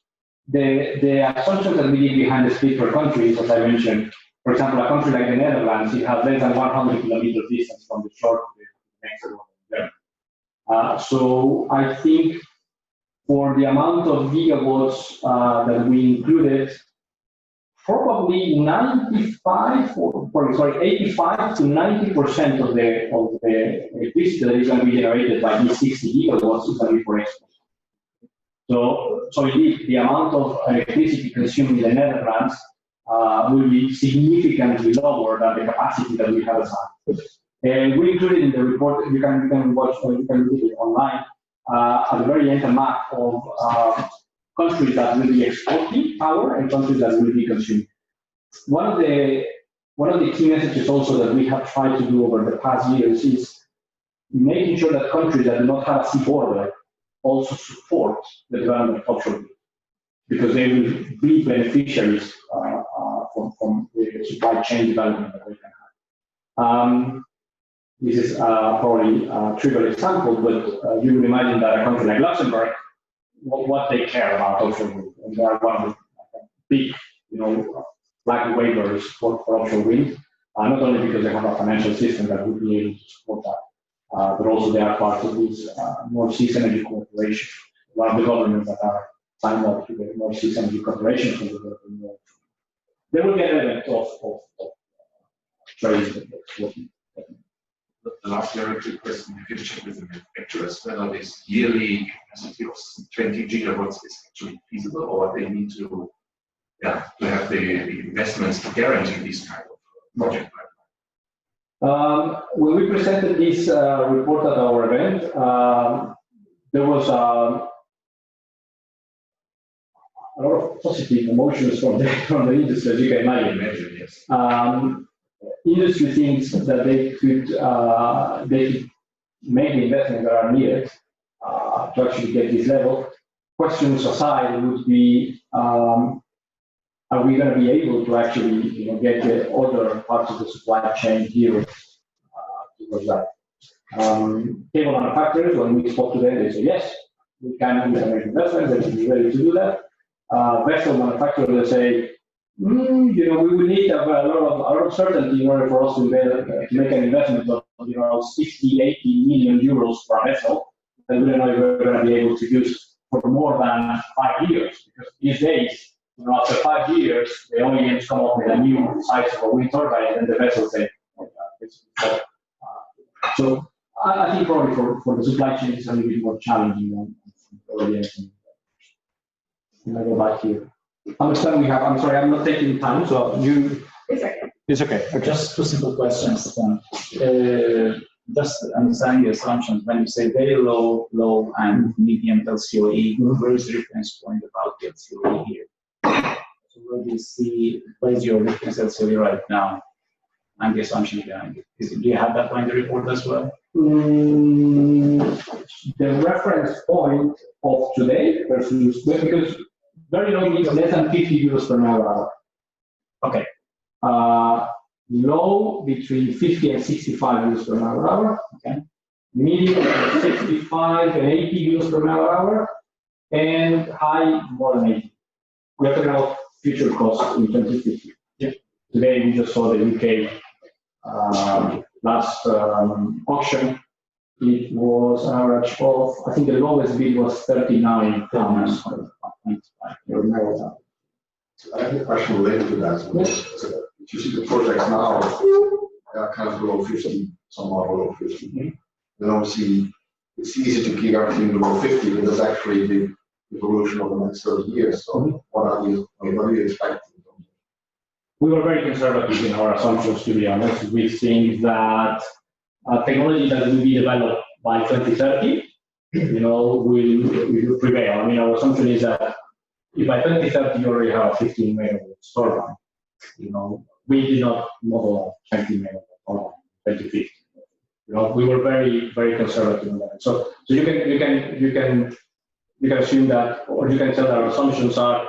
the assumptions that we did behind the split per countries, as I mentioned. For example, a country like the Netherlands, it has less than 100 kilometers distance from the shore to the next one. So I think for the amount of gigawatts that we included, probably 85 to 90% of the electricity that is going to be generated by these 60 gigawatts is going to be for export. So indeed, the amount of electricity consumed in the Netherlands will be significantly lower than the capacity that we have assigned. And we included in the report, you can watch or you can read it online, at the very end a map of countries that will be exporting power and countries that will be consuming. One of the key messages also that we have tried to do over the past years is making sure that countries that do not have a sea border also support the development of offshore wind, because they will be beneficiaries from the supply chain development that they can have. This is probably a trivial example, but you would imagine that a country like Luxembourg, what they care about offshore wind, and they are one of the big, flag waivers for offshore wind, not only because they have a financial system that would be able to support that, but also they are part of this North Sea Energy Corporation, one of the governments that are signed up to the North Sea Energy Corporation for the there will be an element of trade. The last directive question, you can check with the manufacturers whether this yearly capacity of 20 gigawatts is actually feasible, or they need to have the investments to guarantee these kind of project pipeline. When we presented this report at our event, there was a lot of positive emotions from the industry, as you can imagine. Yes. Industry thinks that they could make the investments that are needed to actually get this level. Questions aside would be are we going to be able to actually get the other parts of the supply chain here towards that? Cable manufacturers, when we spoke to them, they say yes, we can make investments, they should be ready to do that. Vessel manufacturers, they say, we will need a lot of certainty in order for us to make an investment of 60, 80 million euros per vessel, and we don't know if we're going to be able to use for more than 5 years. Because these days, after 5 years, the OEMs come up with a new size of a wind turbine, and the vessels say, so I think probably for the supply chain, it's a little bit more challenging than for OEMs. Can I go back here? How much time we have? I'm sorry, I'm not taking time, so you. It's okay. It's okay. Just two simple questions then. Just understanding the assumptions, when you say very low, and medium LCOE, where is the reference point about the LCOE here? So where do you see, where is your reference LCOE right now? And the assumption behind it. Do you have that in the report as well? The reference point of today versus, because very low means less than 50 euros per megawatt hour. Okay. Low between 50 and 65 euros per megawatt hour. Okay. Medium 65 and 80 euros per megawatt hour. And high more than 80. We're talking about future costs in 2050. Yeah. Today we just saw the UK last auction. It was an average of, I think the lowest bid was 39 pounds. I have a question related to that. So, if you see the projects now, they are kind of below 50, some are below 50. And obviously, it's easy to keep everything below 50, but there's actually the evolution of the next 30 years. So, what do you expect? We were very conservative in our assumptions, to be honest. We think that technology that will be developed by 2030, will prevail. I mean, our assumption is that if by 2030 you already have a 15 megawatt turbine, we did not model a 20 megawatt turbine in 2050. We were very, very conservative on that. So you can assume that, or you can tell that our assumptions are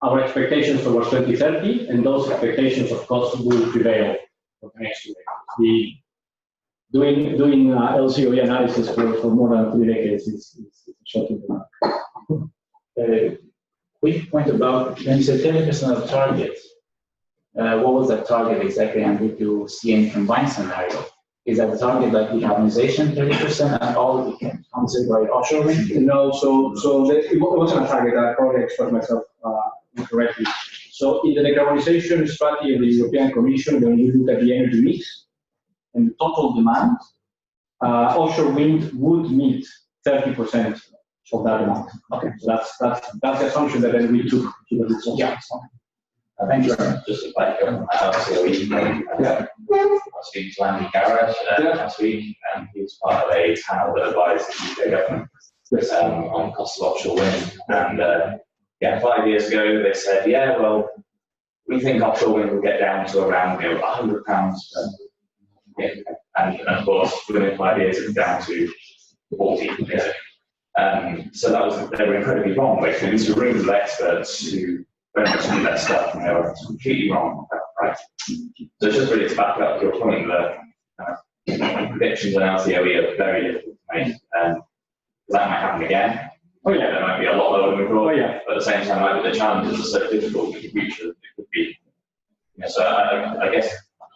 our expectations towards 2030, and those expectations of cost will prevail for the next 2 decades. Doing LCOE analysis for more than 3 decades is shocking. Quick point about when you said 30% of target, what was that target exactly, and did you see any combined scenario? Is that the target like decarbonization 30% and all considered by offshore wind? No, so it wasn't a target. I probably expressed myself incorrectly. So in the decarbonization strategy of the European Commission, when you look at the energy mix and the total demand, offshore wind would meet 30% of that demand. Okay, so that's the assumption that then we took to the result. Yeah. Thank you very much. Just to back up, I was speaking to Andy Garrett last week, and he was part of a panel that advised the UK government on cost of offshore wind. And 5 years ago, they said, we think offshore wind will get down to around £100 per. And of course, within 5 years, it's down to 40. So they were incredibly wrong. They came into rooms of experts who very much knew that stuff, and they were completely wrong about right. So it's just really to back up your point that predictions on LCOE are very difficult to make. That might happen again. Oh yeah, there might be a lot lower than we thought. Oh yeah. But at the same time, the challenges are so difficult in the future that it could be. So I guess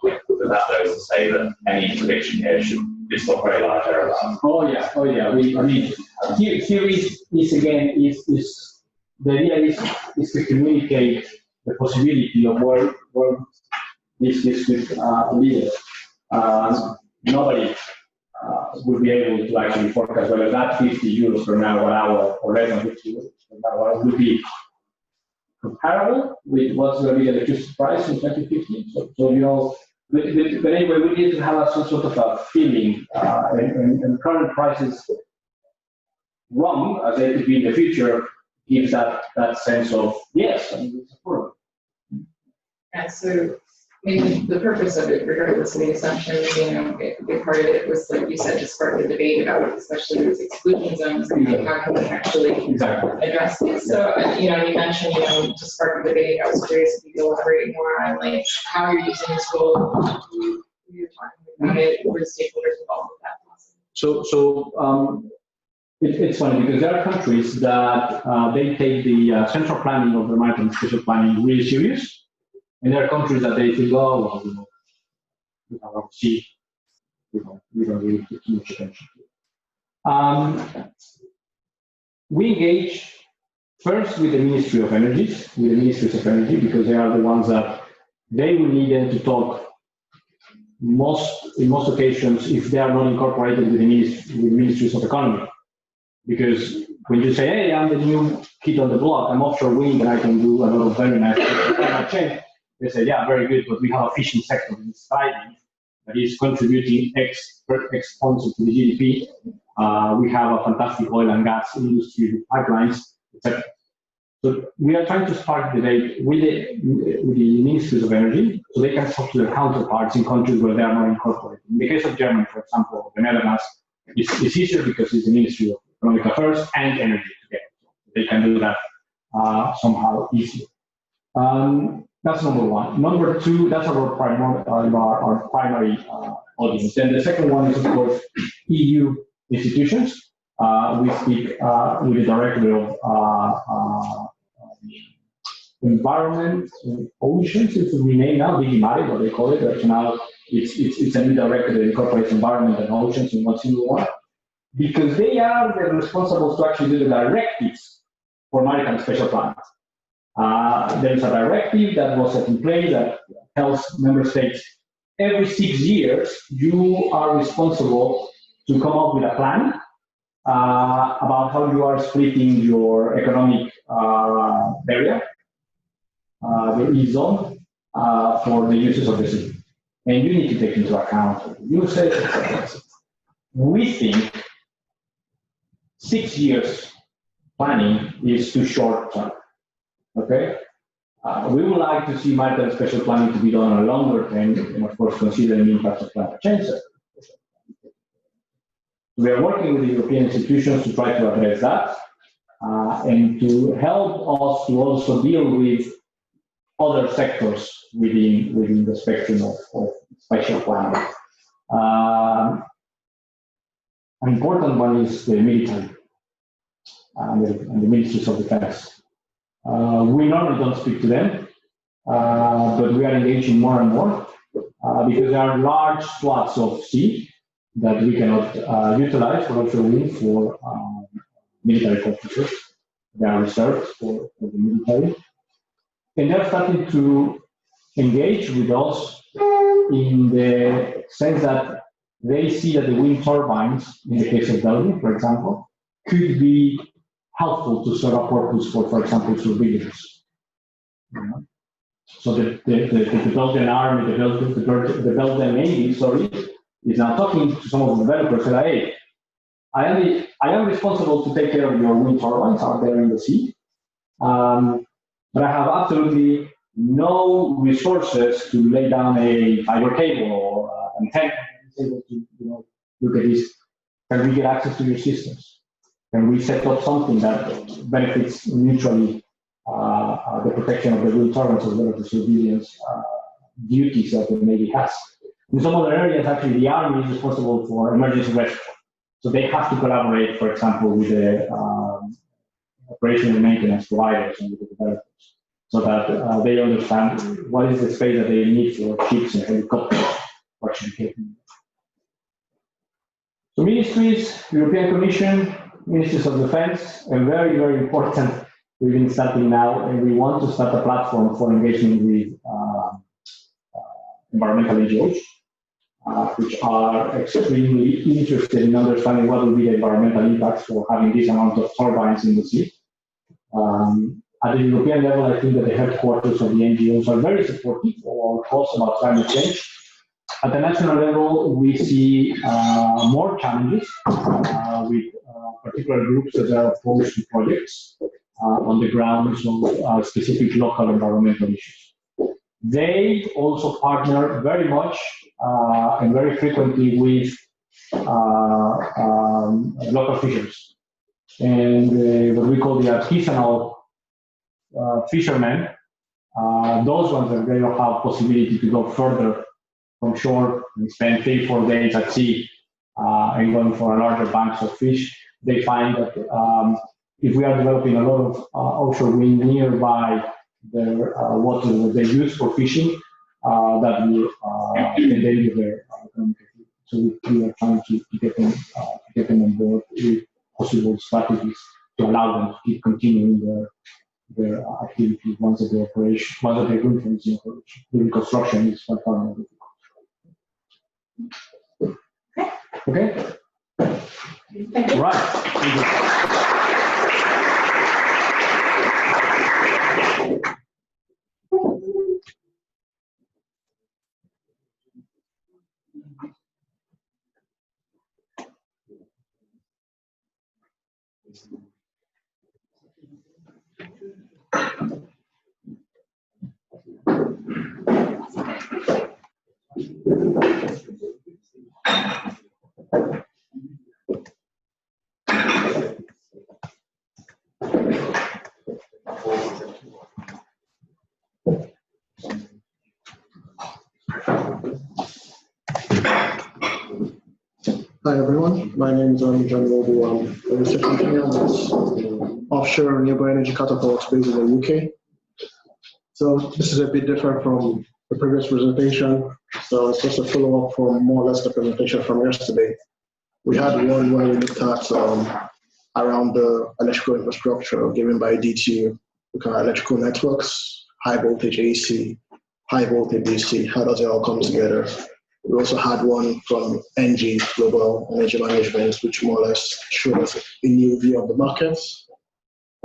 with that though is to say that any prediction here it's not very large error. Oh yeah. Here is again the idea is to communicate the possibility of where this could lead us. Nobody would be able to actually forecast whether that 50 euros per megawatt hour or less than 50 euros per megawatt hour would be comparable with what's going to be the electricity price in 2050. So but anyway, we need to have some sort of a feeling, and current prices wrong as they could be in the future gives that sense of yes, I mean, it's affordable. And so mean, the purpose of it, regardless of the assumptions, you know, a big part of it was, like you said, to spark the debate about, especially these exclusion zones, and how can we actually address this. So, you know, you mentioned, you know, to spark the debate, I was curious if you could elaborate more on, like, how you're using this tool, who you're talking about it, who are the stakeholders involved with that process. It's funny because there are countries that they take the central planning of the maritime spatial planning really serious, and there are countries that they think, oh, well, you know, we have our sea, we don't really pay too much attention to it. We engage first with the Ministry of Energies, with the Ministries of Energy, because they are the ones that they will need them to talk in most occasions if they are not incorporated with the Ministries of Economy. Because when you say, hey, I'm the new kid on the block, I'm offshore wind and I can do a lot of very nice climate change, they say, yeah, very good, but we have a fishing sector that is thriving, that is contributing X points to the GDP. We have a fantastic oil and gas industry with pipelines, etc. So we are trying to spark debate with the Ministries of Energy so they can talk to their counterparts in countries where they are not incorporated. In the case of Germany, for example, the Netherlands, it's easier because it's the Ministry of Economic Affairs and Energy together. They can do that somehow easier. That's number one. Number two, that's our primary audience. Then the second one is, of course, EU institutions. We speak with the Director of Environment and Oceans, it's renamed now, DigiMare, what they call it. So now it's a new director that incorporates environment and oceans in one single one, because they are the responsible to actually do the directives for maritime spatial plans. There is a directive that was set in place that tells member states every 6 years you are responsible to come up with a plan about how you are splitting your economic area, the E-zone, for the uses of the sea. And you need to take into account usage. We think 6 years planning is too short term. Okay? We would like to see maritime spatial planning to be done on a longer term, and of course considering the impact of climate change. We are working with the European institutions to try to address that and to help us to also deal with other sectors within the spectrum of spatial planning. An important one is the military and the ministries of defense. We normally don't speak to them, but we are engaging more and more because there are large swaths of sea that we cannot utilize for offshore wind for military purposes. They are reserved for the military. And they're starting to engage with us in the sense that they see that the wind turbines, in the case of Leuven, for example, could be helpful to serve a purpose for example, surveillance. So the Belgian army, the Belgian Navy, is now talking to some of the developers and say, hey, I am responsible to take care of your wind turbines out there in the sea, but I have absolutely no resources to lay down a fiber cable or antenna. Able to look at this. Can we get access to your systems? Can we set up something that benefits mutually the protection of the wind turbines as well as the surveillance duties that the Navy has? In some other areas, actually, the Army is responsible for emergency rescue. So they have to collaborate, for example, with the operation and maintenance providers and with the developers, so that they understand what is the space that they need for ships and helicopters for actually taking. So ministries, European Commission, Ministries of Defense, and very, very important, we've been starting now, and we want to start a platform for engagement with environmental NGOs, which are extremely interested in understanding what will be the environmental impacts for having this amount of turbines in the sea. At the European level, I think that the headquarters of the NGOs are very supportive of our cause about climate change. At the national level, we see more challenges with particular groups that are opposed to projects on the grounds of specific local environmental issues. They also partner very much and very frequently with local fishers. And what we call the artisanal fishermen, those ones that they don't have possibility to go further from shore and spend 3-4 days at sea and going for a larger banks of fish, they find that if we are developing a lot of offshore wind nearby their waters that they use for fishing, that will endanger their economic activity. So we are trying to get them on board with possible strategies to allow them to keep continuing their activities once the operation, once the agreement is in operation. The reconstruction is quite far. Okay. Thank you. Right. Thank you. Hi everyone, my name is Nwobu. I'm a research engineer with Offshore Renewable Energy Catapult based in the UK. So this is a bit different from the previous presentation. So it's just a follow-up from more or less the presentation from yesterday. We had one where we looked at around the electrical infrastructure given by DTU, looking at electrical networks, high voltage AC, high voltage DC, how does it all come together? We also had one from ENGIE, Global Energy Management, which more or less showed us a new view of the markets,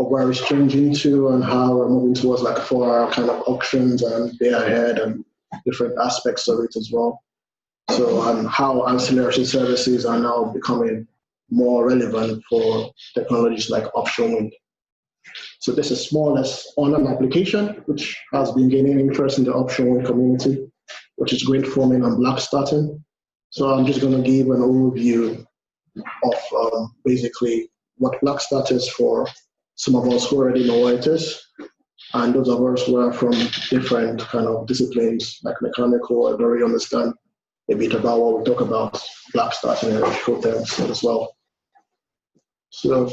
of where it's changing to and how we're moving towards like 4-hour kind of auctions and day ahead and different aspects of it as well. So and how ancillary services are now becoming more relevant for technologies like offshore wind. So this is more or less on an application which has been gaining interest in the offshore wind community, which is grid forming and black starting. So I'm just going to give an overview of basically what black start is for some of us who already know what it is, and those of us who are from different kind of disciplines like mechanical or already understand a bit about what we talk about black starting and electrical terms as well. So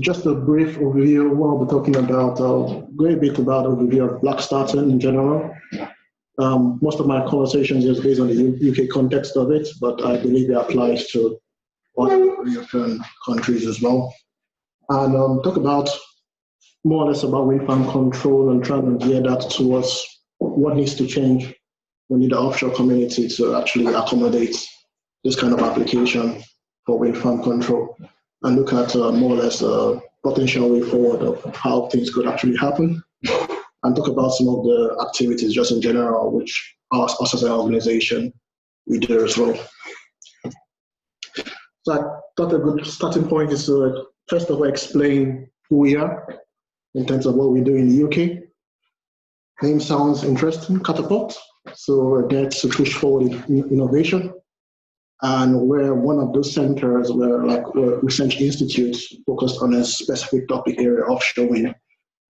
just a brief overview of what I'll be talking about. I'll go a bit about overview of black starting in general. Most of my conversations is based on the UK context of it, but I believe it applies to other European countries as well. And talk about more or less about wind farm control and trying to gear that towards what needs to change within the offshore community to actually accommodate this kind of application for wind farm control, and look at more or less a potential way forward of how things could actually happen, and talk about some of the activities just in general, which us as an organization, we do as well. So I thought a good starting point is to first of all explain who we are in terms of what we do in the UK. Name sounds interesting, Catapult. So we're there to push forward innovation. And we're one of those centers where we're research institutes focused on a specific topic area, offshore wind.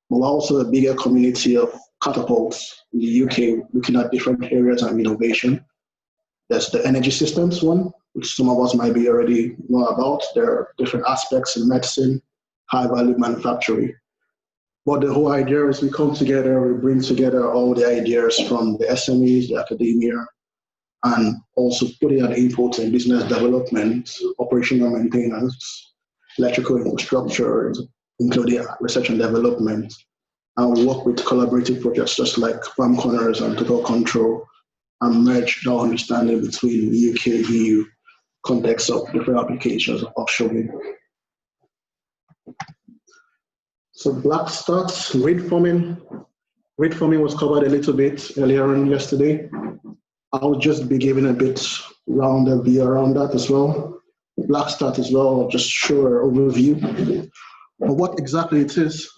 But we're also a bigger community of catapults in the UK looking at different areas of innovation. There's the energy systems one, which some of us might be already know about. There are different aspects in medicine, high value manufacturing. But the whole idea is we come together, we bring together all the ideas from the SMEs, the academia, and also putting an input in business development, operational maintenance, electrical infrastructure, including research and development. And we work with collaborative projects just like FarmConners and Total Control, and merge our understanding between the UK, EU context of different applications of offshore wind. So black start, reed forming. Reed forming was covered a little bit earlier on yesterday. I'll just be giving a bit round view around that as well. Black start as well, I'll just show an overview of what exactly it is.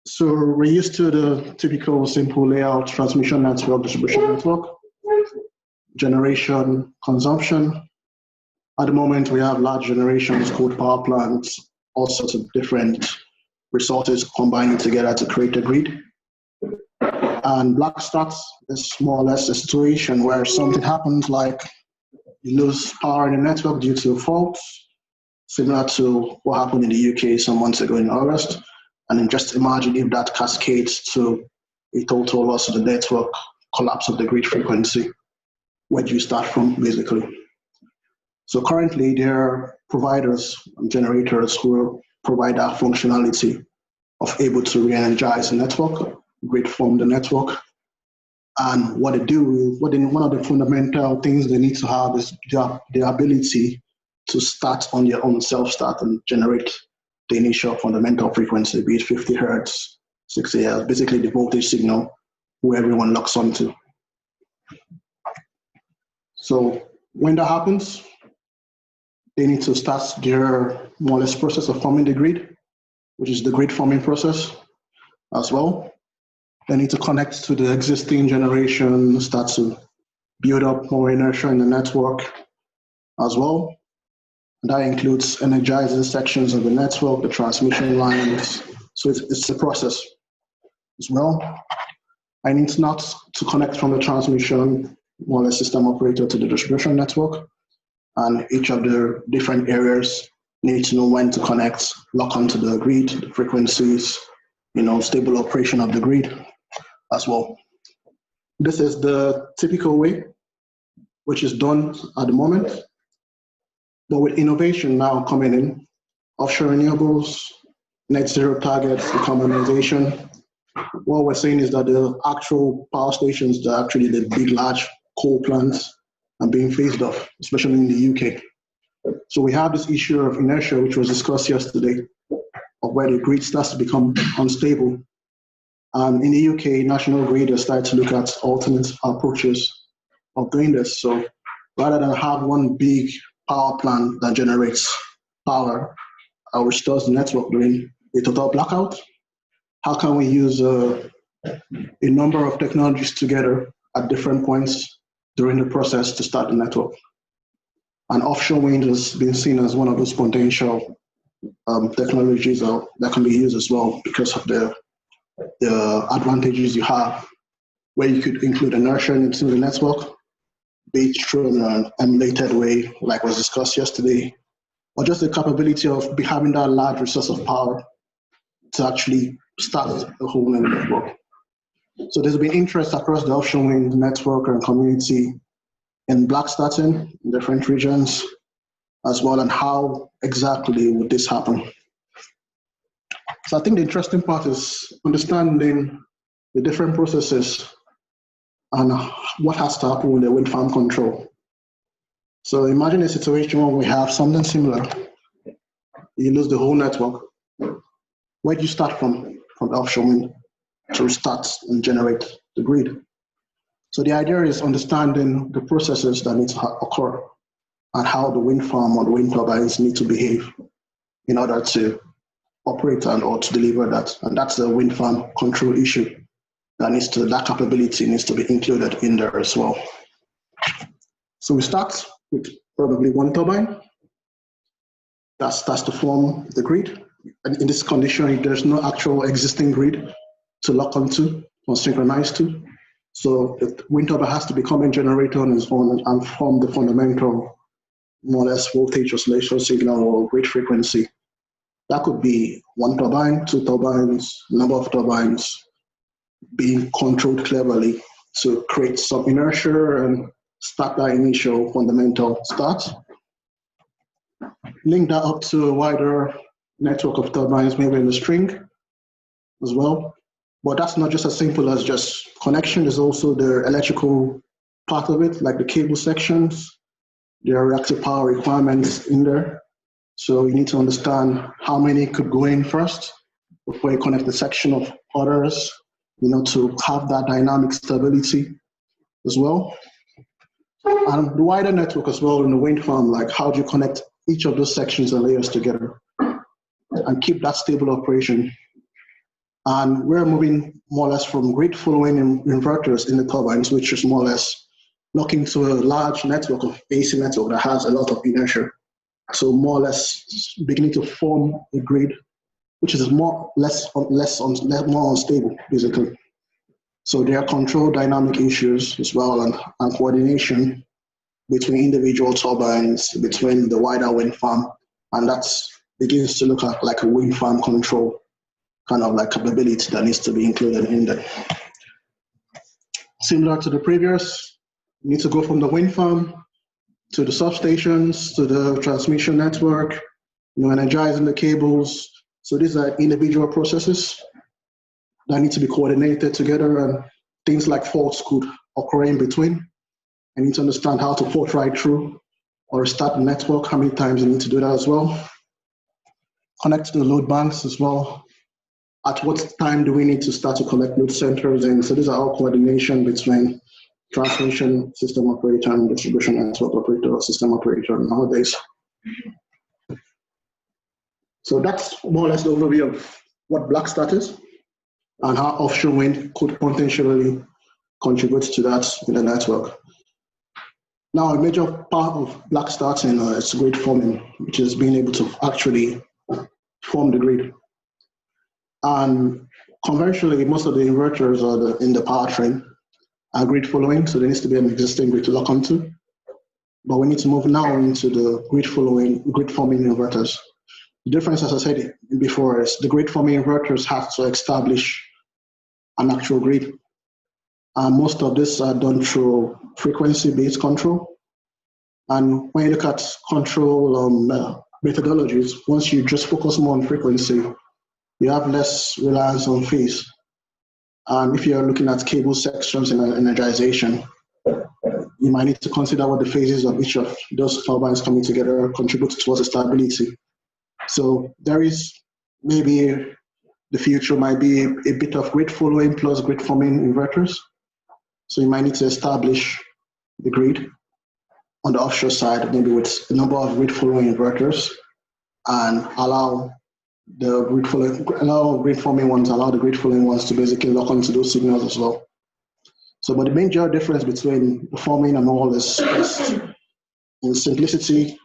So we're used to the typical simple layout, transmission network, distribution network, generation, consumption. At the moment, we have large generations, coal power plants, all sorts of different resources combining together to create a grid. And black start is more or less a situation where something happens, like you lose power in the network due to faults, similar to what happened in the UK some months ago in August. And then just imagine if that cascades to a total loss of the network, collapse of the grid frequency. Where do you start from, basically? So currently, there are providers and generators who provide that functionality of able to re-energize the network, grid form the network. And what they do, one of the fundamental things they need to have is the ability to start on their own self-start and generate the initial fundamental frequency, be it 50 hertz, 60 hertz, basically the voltage signal who everyone locks onto. So when that happens, they need to start their more or less process of forming the grid, which is the grid forming process as well. They need to connect to the existing generation, start to build up more inertia in the network as well. And that includes energizing sections of the network, the transmission lines. So it's a process as well. I need not to connect from the transmission, more or less system operator, to the distribution network. And each of the different areas need to know when to connect, lock onto the grid, the frequencies, stable operation of the grid as well. This is the typical way, which is done at the moment. But with innovation now coming in, offshore renewables, net zero targets, decarbonization, what we're saying is that the actual power stations, that actually the big, large coal plants, are being phased off, especially in the UK. So we have this issue of inertia, which was discussed yesterday, of where the grid starts to become unstable. In the UK, National Grid has started to look at alternate approaches of doing this. So rather than have one big power plant that generates power, restores the network during a total blackout, how can we use a number of technologies together at different points during the process to start the network? And offshore wind has been seen as one of those potential technologies that can be used as well, because of the advantages you have, where you could include inertia into the network, be it through an emulated way, like was discussed yesterday, or just the capability of having that large resource of power to actually start the whole network. So there's been interest across the offshore wind network and community in black starting in different regions as well, and how exactly would this happen. So I think the interesting part is understanding the different processes and what has to happen with the wind farm control. So imagine a situation where we have something similar. You lose the whole network. Where do you start from the offshore wind to start and generate the grid? So the idea is understanding the processes that need to occur and how the wind farm or the wind turbines need to behave in order to operate or to deliver that. And that's the wind farm control issue that capability needs to be included in there as well. So we start with probably one turbine that starts to form the grid. And in this condition, there's no actual existing grid to lock onto or synchronize to. So the wind turbine has to become a generator on its own and form the fundamental, more or less, voltage oscillation signal or grid frequency. That could be one turbine, two turbines, number of turbines being controlled cleverly to create some inertia and start that initial fundamental start. Link that up to a wider network of turbines, maybe in the string as well. But that's not just as simple as just connection. There's also the electrical part of it, like the cable sections. There are reactive power requirements in there. So you need to understand how many could go in first before you connect the section of others, to have that dynamic stability as well. And the wider network as well in the wind farm, like how do you connect each of those sections and layers together and keep that stable operation And we're moving more or less from grid following inverters in the turbines, which is more or less looking to a large network of AC network that has a lot of inertia. So more or less beginning to form a grid, which is more unstable, basically. So there are control dynamic issues as well, and coordination between individual turbines, between the wider wind farm, and that begins to look like a wind farm control kind of like capability that needs to be included in there. Similar to the previous, you need to go from the wind farm to the substations, to the transmission network, energizing the cables. So these are individual processes that need to be coordinated together, and things like faults could occur in between. You need to understand how to fault right through or restart the network, how many times you need to do that as well. Connect to the load banks as well. At what time do we need to start to collect load centers? And so these are all coordination between transmission system operator and distribution network operator or system operator nowadays. So that's more or less the overview of what black start is and how offshore wind could potentially contribute to that in the network. Now, a major part of black starting is grid forming, which is being able to actually form the grid. And conventionally, most of the inverters are in the powertrain are grid following, so there needs to be an existing grid to lock onto. But we need to move now into the grid forming inverters. The difference, as I said before, is the grid forming inverters have to establish an actual grid. And most of this are done through frequency-based control. And when you look at control methodologies, once you just focus more on frequency, you have less reliance on phase. And if you're looking at cable sections and energization, you might need to consider what the phases of each of those turbines coming together contribute towards the stability. So there is maybe the future might be a bit of grid following plus grid forming inverters. So you might need to establish the grid on the offshore side, maybe with a number of grid following inverters, and allow the grid following, allow grid forming ones, allow the grid following ones to basically lock onto those signals as well. So, but the major difference between the forming and all is in simplicity,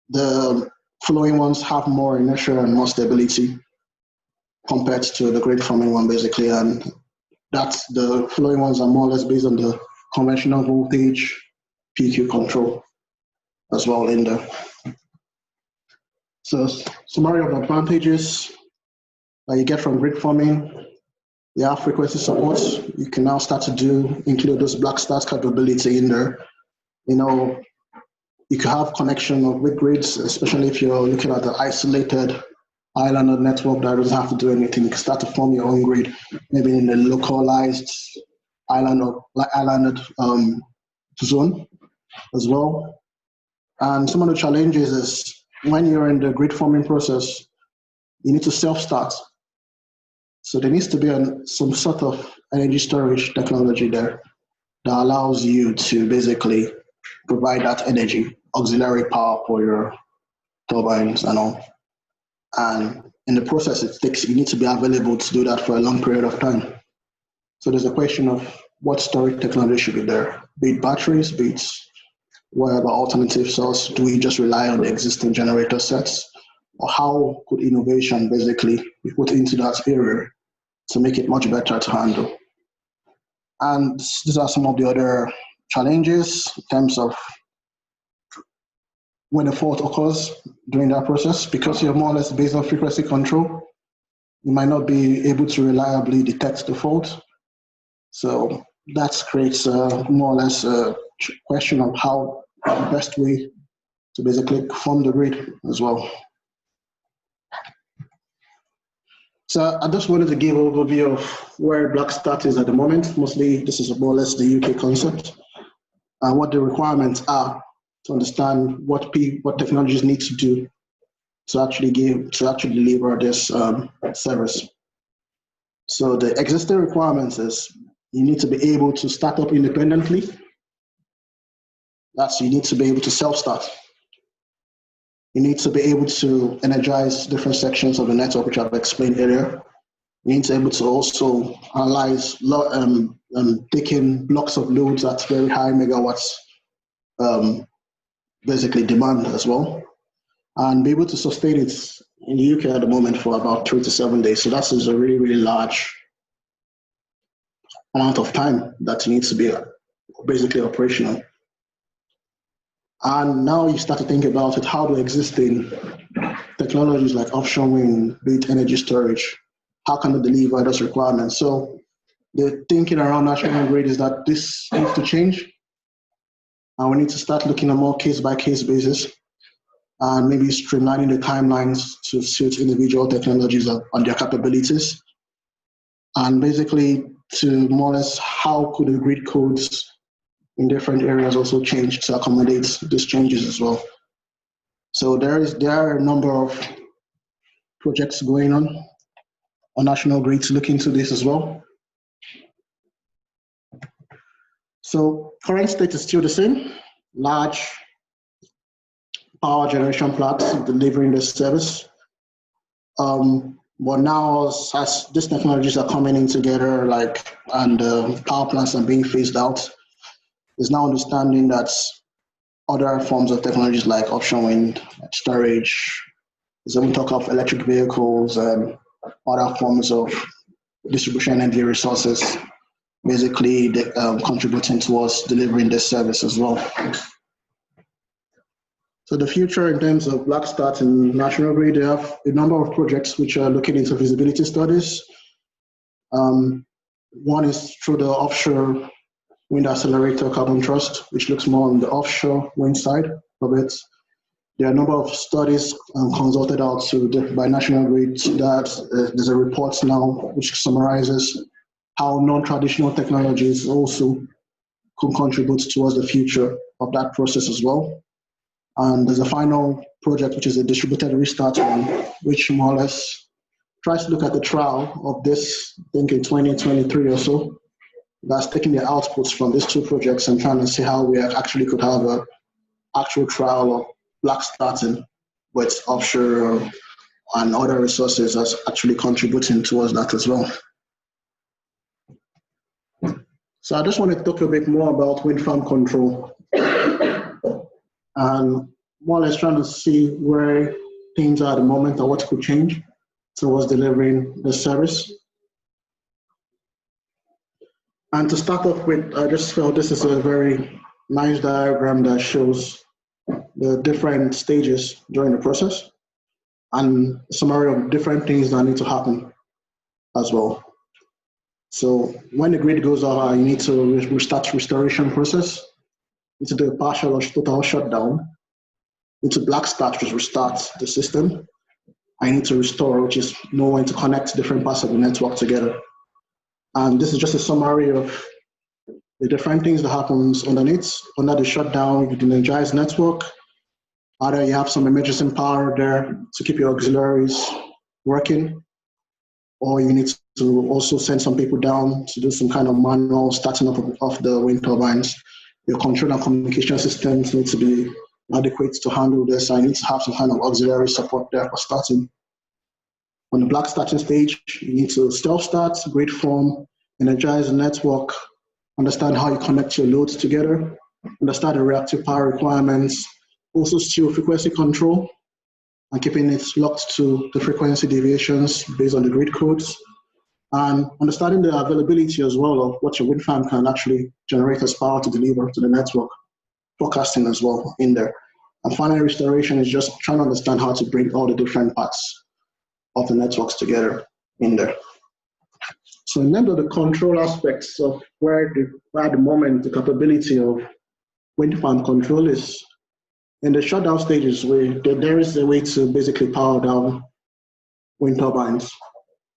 the following ones have more inertia and more stability compared to the grid forming one, basically, and that's the following ones are more or less based on the conventional voltage PQ control as well in there. So summary of advantages that you get from grid forming, you have frequency support. You can now start to include those black start capability in there. You know, you can have connection with grids, especially if you're looking at the isolated island or network that doesn't have to do anything. You can start to form your own grid, maybe in a localized island or islanded zone as well. And some of the challenges is when you're in the grid forming process, you need to self-start. So there needs to be some sort of energy storage technology there that allows you to basically provide that energy, auxiliary power for your turbines and all. And in the process, you need to be available to do that for a long period of time. So there's a question of what storage technology should be there, be it batteries, be it whatever alternative source. Do we just rely on the existing generator sets? Or how could innovation basically be put into that area to make it much better to handle? And these are some of the other challenges in terms of when a fault occurs during that process, because you're more or less based on frequency control, you might not be able to reliably detect the fault. So that creates more or less a question of how the best way to basically form the grid as well. So I just wanted to give an overview of where black start is at the moment. Mostly this is more or less the UK concept and what the requirements are to understand what technologies need to do to actually deliver this service. So the existing requirements is you need to be able to start up independently. You need to be able to self-start. You need to be able to energize different sections of the network, which I've explained earlier. We need to be able to also analyze taking blocks of loads at very high megawatts, basically demand as well, and be able to sustain it in the UK at the moment for about 3 to 7 days. So that is a really, really large amount of time that needs to be basically operational. And now you start to think about it, how do existing technologies like offshore wind, be it energy storage, how can they deliver those requirements? So the thinking around national grid is that this needs to change, and we need to start looking at more case-by-case basis, and maybe streamlining the timelines to suit individual technologies and their capabilities, and basically to more or less how could the grid codes in different areas also change to accommodate these changes as well. So there are a number of projects going on national grid to look into this as well. So current state is still the same, large power generation plants delivering the service. But now as these technologies are coming in together, and power plants are being phased out, is now understanding that other forms of technologies like offshore wind, storage, so we talk of electric vehicles and other forms of distribution energy resources, basically contributing towards delivering this service as well. So the future in terms of black start and national grid, they have a number of projects which are looking into feasibility studies. One is through the Offshore Wind Accelerator Carbon Trust, which looks more on the offshore wind side of it. There are a number of studies consulted out by National Grid that there's a report now which summarizes how non-traditional technologies also can contribute towards the future of that process as well. And there's a final project, which is a distributed restart one, which more or less tries to look at the trial of this, I think in 2023 or so. That's taking the outputs from these two projects and trying to see how we actually could have an actual trial of black starting with offshore and other resources as actually contributing towards that as well. So I just want to talk a bit more about wind farm control and more or less trying to see where things are at the moment and what could change towards delivering the service. And to start off with, I just felt this is a very nice diagram that shows the different stages during the process and a summary of different things that need to happen as well. So when the grid goes out, you need to restart restoration process. You need to do a partial or total shutdown. You need to black start, which is restart the system. I need to restore, which is know when to connect different parts of the network together. And this is just a summary of the different things that happens underneath. Under the shutdown, you can energize network. Either you have some emergency power there to keep your auxiliaries working, or you need to also send some people down to do some kind of manual starting up of the wind turbines. Your control and communication systems need to be adequate to handle this. I need to have some kind of auxiliary support there for starting. On the black starting stage, you need to self-start, grid form, energize the network, understand how you connect your loads together, understand the reactive power requirements, also still frequency control, and keeping it locked to the frequency deviations based on the grid codes, and understanding the availability as well of what your wind farm can actually generate as power to deliver to the network, forecasting as well in there. And final restoration is just trying to understand how to bring all the different parts of the networks together in there. So in terms of the control aspects of where at the moment the capability of wind farm control is, in the shutdown stages, there is a way to basically power down wind turbines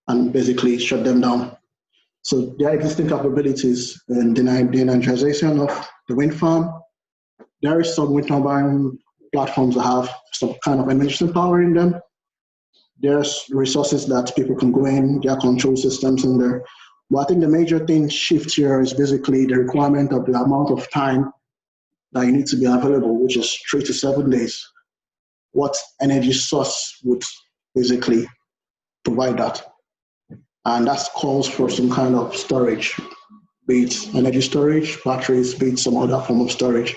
and basically shut them down. So there are existing capabilities in the energization of the wind farm. There is some wind turbine platforms that have some kind of emergency power in them. There's resources that people can go in, there are control systems in there. But I think the major thing shift here is basically the requirement of the amount of time that you need to be available, which is 3 to 7 days. What energy source would basically provide that? And that calls for some kind of storage, be it energy storage, batteries, be it some other form of storage,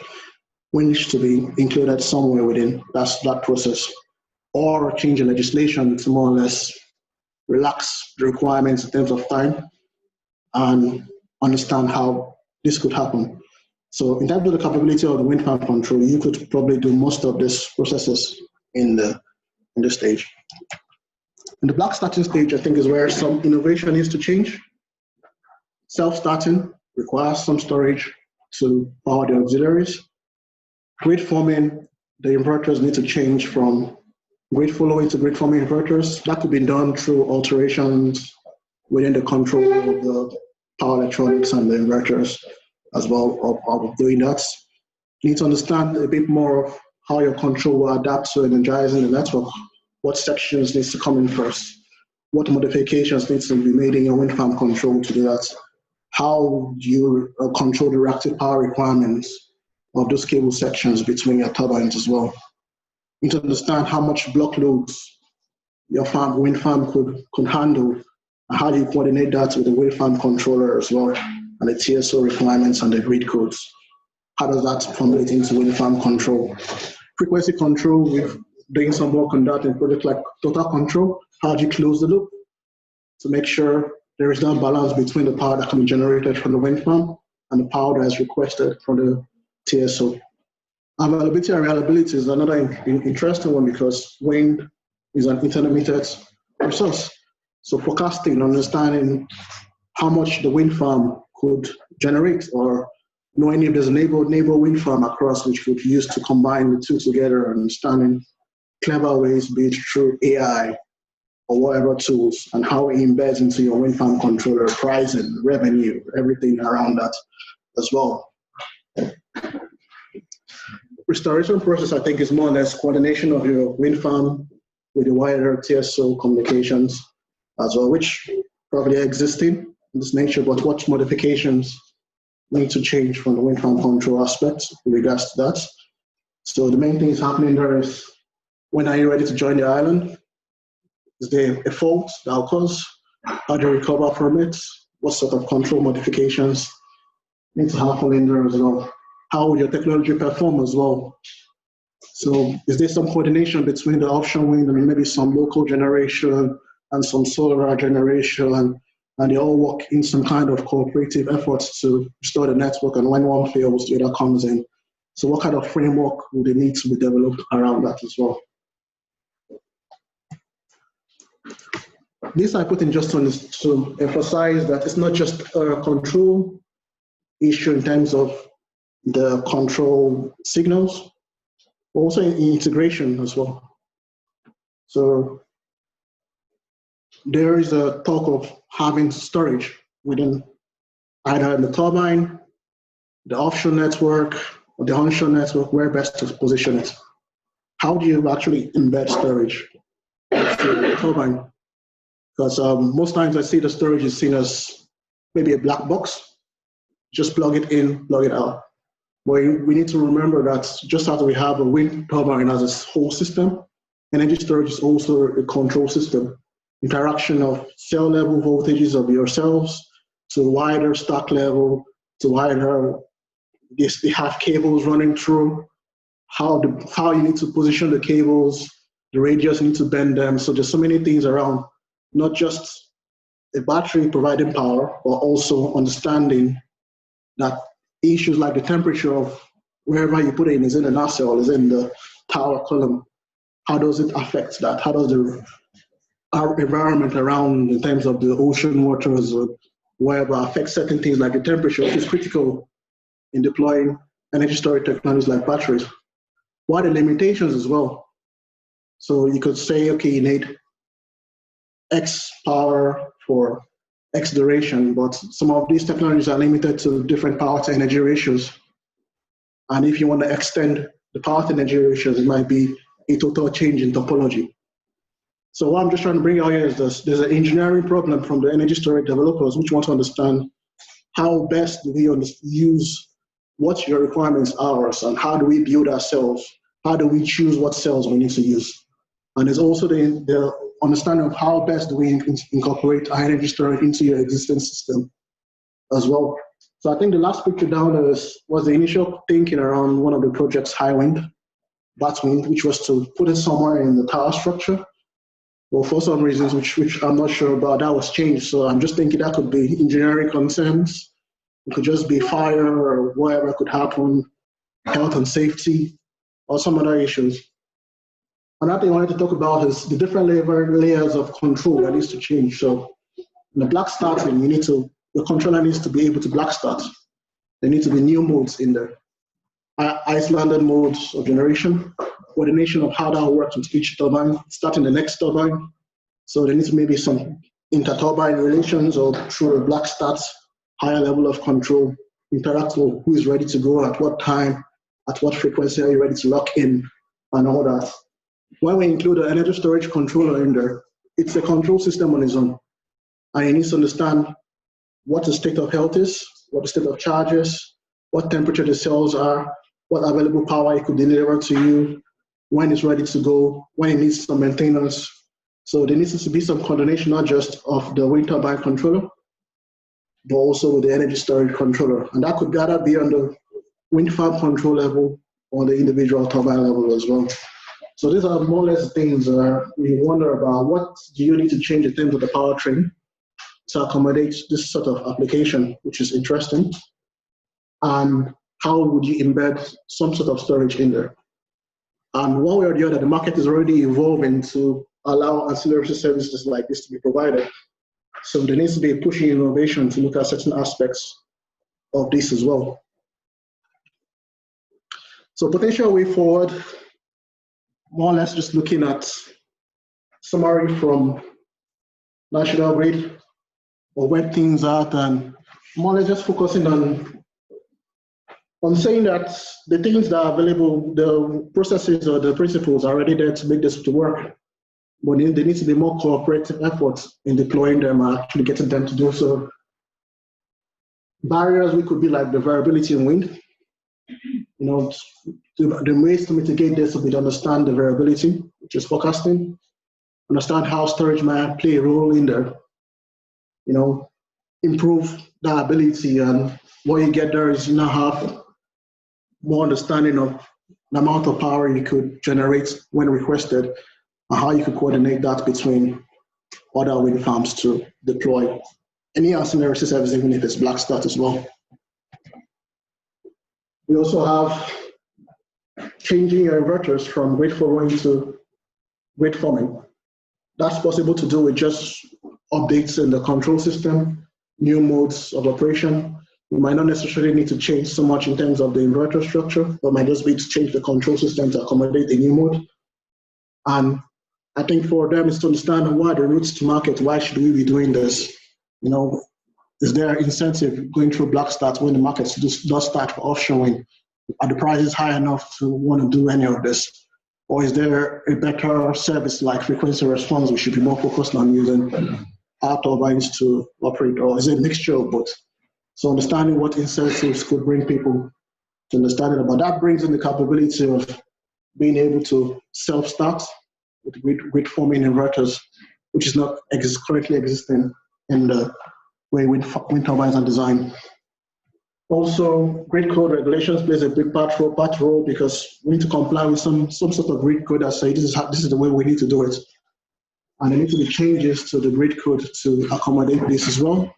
which needs to be included somewhere within that process. Or change in legislation to more or less relax the requirements in terms of time and understand how this could happen. So in terms of the capability of the wind farm control, you could probably do most of these processes in the stage. In the black starting stage, I think is where some innovation needs to change. Self-starting requires some storage to power the auxiliaries. Grid forming, the inverters need to change from grid following to grid forming inverters. That could be done through alterations within the control of the power electronics and the inverters as well of doing that. You need to understand a bit more of how your control will adapt to energizing the network. What sections needs to come in first? What modifications needs to be made in your wind farm control to do that? How do you control the reactive power requirements of those cable sections between your turbines as well? You need to understand how much block loads your wind farm could handle, and how do you coordinate that with the wind farm controller as well, and the TSO requirements and the grid codes. How does that formulate into wind farm control? Frequency control, we're doing some work on that in projects like total control. How do you close the loop to make sure there is that balance between the power that can be generated from the wind farm and the power that is requested from the TSO? Availability and reliability is another interesting one because wind is an intermittent resource. So forecasting, understanding how much the wind farm could generate, or knowing if there's a neighbor wind farm across which would use to combine the two together, and understanding clever ways, be it through AI or whatever tools, and how it embeds into your wind farm controller, pricing, revenue, everything around that as well. Restoration process, I think, is more or less coordination of your wind farm with the wider TSO communications as well, which probably are existing in this nature, but what modifications need to change from the wind farm control aspect in regards to that. So the main thing is happening there is, when are you ready to join the island? Is there a fault that occurs? How do you recover from it? What sort of control modifications need to happen in there as well? How will your technology perform as well? So is there some coordination between the offshore wind and maybe some local generation and some solar generation, and they all work in some kind of cooperative efforts to restore the network, and when one fails, the other comes in? So what kind of framework would they need to be developed around that as well? This I put in just to emphasize that it's not just a control issue in terms of the control signals, but also in integration as well. So there is a talk of having storage within either the turbine, the offshore network, or the onshore network, where best to position it. How do you actually embed storage in the turbine? Because most times I see the storage is seen as maybe a black box. Just plug it in, plug it out. But we need to remember that just as we have a wind turbine as a whole system, energy storage is also a control system. Interaction of cell level voltages of your cells to wider stack level, to wider, they have cables running through, how you need to position the cables, the radius you need to bend them. So there's so many things around, not just a battery providing power, but also understanding that issues like the temperature of wherever you put it in, is in the nacelle, is in the tower column. How does it affect that? How does our environment around, in terms of the ocean waters or wherever, affect certain things like the temperature, which is critical in deploying energy storage technologies like batteries? What are the limitations as well? So you could say, okay, you need X power for X duration, but some of these technologies are limited to different power to energy ratios. And if you want to extend the power to energy ratios, it might be a total change in topology. So what I'm just trying to bring out here is this: there's an engineering problem from the energy storage developers, which want to understand how best do we use what your requirements are, and how do we build our cells? How do we choose what cells we need to use? And there's also the understanding of how best do we incorporate energy storage into your existing system as well. So I think the last picture down there was the initial thinking around one of the projects, Batwind, which was to put it somewhere in the tower structure. Well, for some reasons, which I'm not sure about, that was changed. So I'm just thinking that could be engineering concerns. It could just be fire or whatever could happen, health and safety, or some other issues. Another thing I wanted to talk about is the different layers of control that needs to change. So in the black starting, the controller needs to be able to black start. There need to be new modes in there. Islanded modes of generation, coordination of how that works with each turbine, starting the next turbine. So there needs to maybe some inter-turbine relations or through a black start, higher level of control, interact with who is ready to go at what time, at what frequency are you ready to lock in, and all that. When we include an energy storage controller in there, it's a control system on its own. And you need to understand what the state of health is, what the state of charge is, what temperature the cells are, what available power it could deliver to you, when it's ready to go, when it needs some maintenance. So there needs to be some coordination, not just of the wind turbine controller, but also with the energy storage controller. And that could either be on the wind farm control level or the individual turbine level as well. So these are more or less things we wonder about. What do you need to change in terms of the powertrain to accommodate this sort of application, which is interesting? And how would you embed some sort of storage in there? And one way or the other, the market is already evolving to allow ancillary services like this to be provided. So there needs to be a pushing innovation to look at certain aspects of this as well. So potential way forward, more or less just looking at summary from National Grid or where things are, and more or less just focusing on saying that the things that are available, the processes or the principles are already there to make this to work. But there needs to be more cooperative efforts in deploying them and actually getting them to do so. Barriers, we could be like the variability in wind. The ways to mitigate this would be to understand the variability, which is forecasting, understand how storage might play a role in there, improve that ability, and what you get there is you now have more understanding of the amount of power you could generate when requested, and how you could coordinate that between other wind farms to deploy any ancillary service, even if it's black start as well. We also have changing your inverters from grid following to grid forming. That's possible to do with just updates in the control system, new modes of operation. You might not necessarily need to change so much in terms of the inverter structure, but might just be to change the control system to accommodate the new mode. And I think for them is to understand what are the routes to market. Why should we be doing this? Is there incentive going through black start when the market does start for offshore wind? Are the prices high enough to want to do any of this? Or is there a better service like frequency response we should be more focused on using our turbines to operate? Or is it a mixture of both? So understanding what incentives could bring people to understanding about that brings in the capability of being able to self-start with grid forming inverters, which is not currently existing in the way wind turbines are designed. Also, grid code regulations plays a big part role because we need to comply with some sort of grid code that say this is the way we need to do it. And there need to be changes to the grid code to accommodate this as well.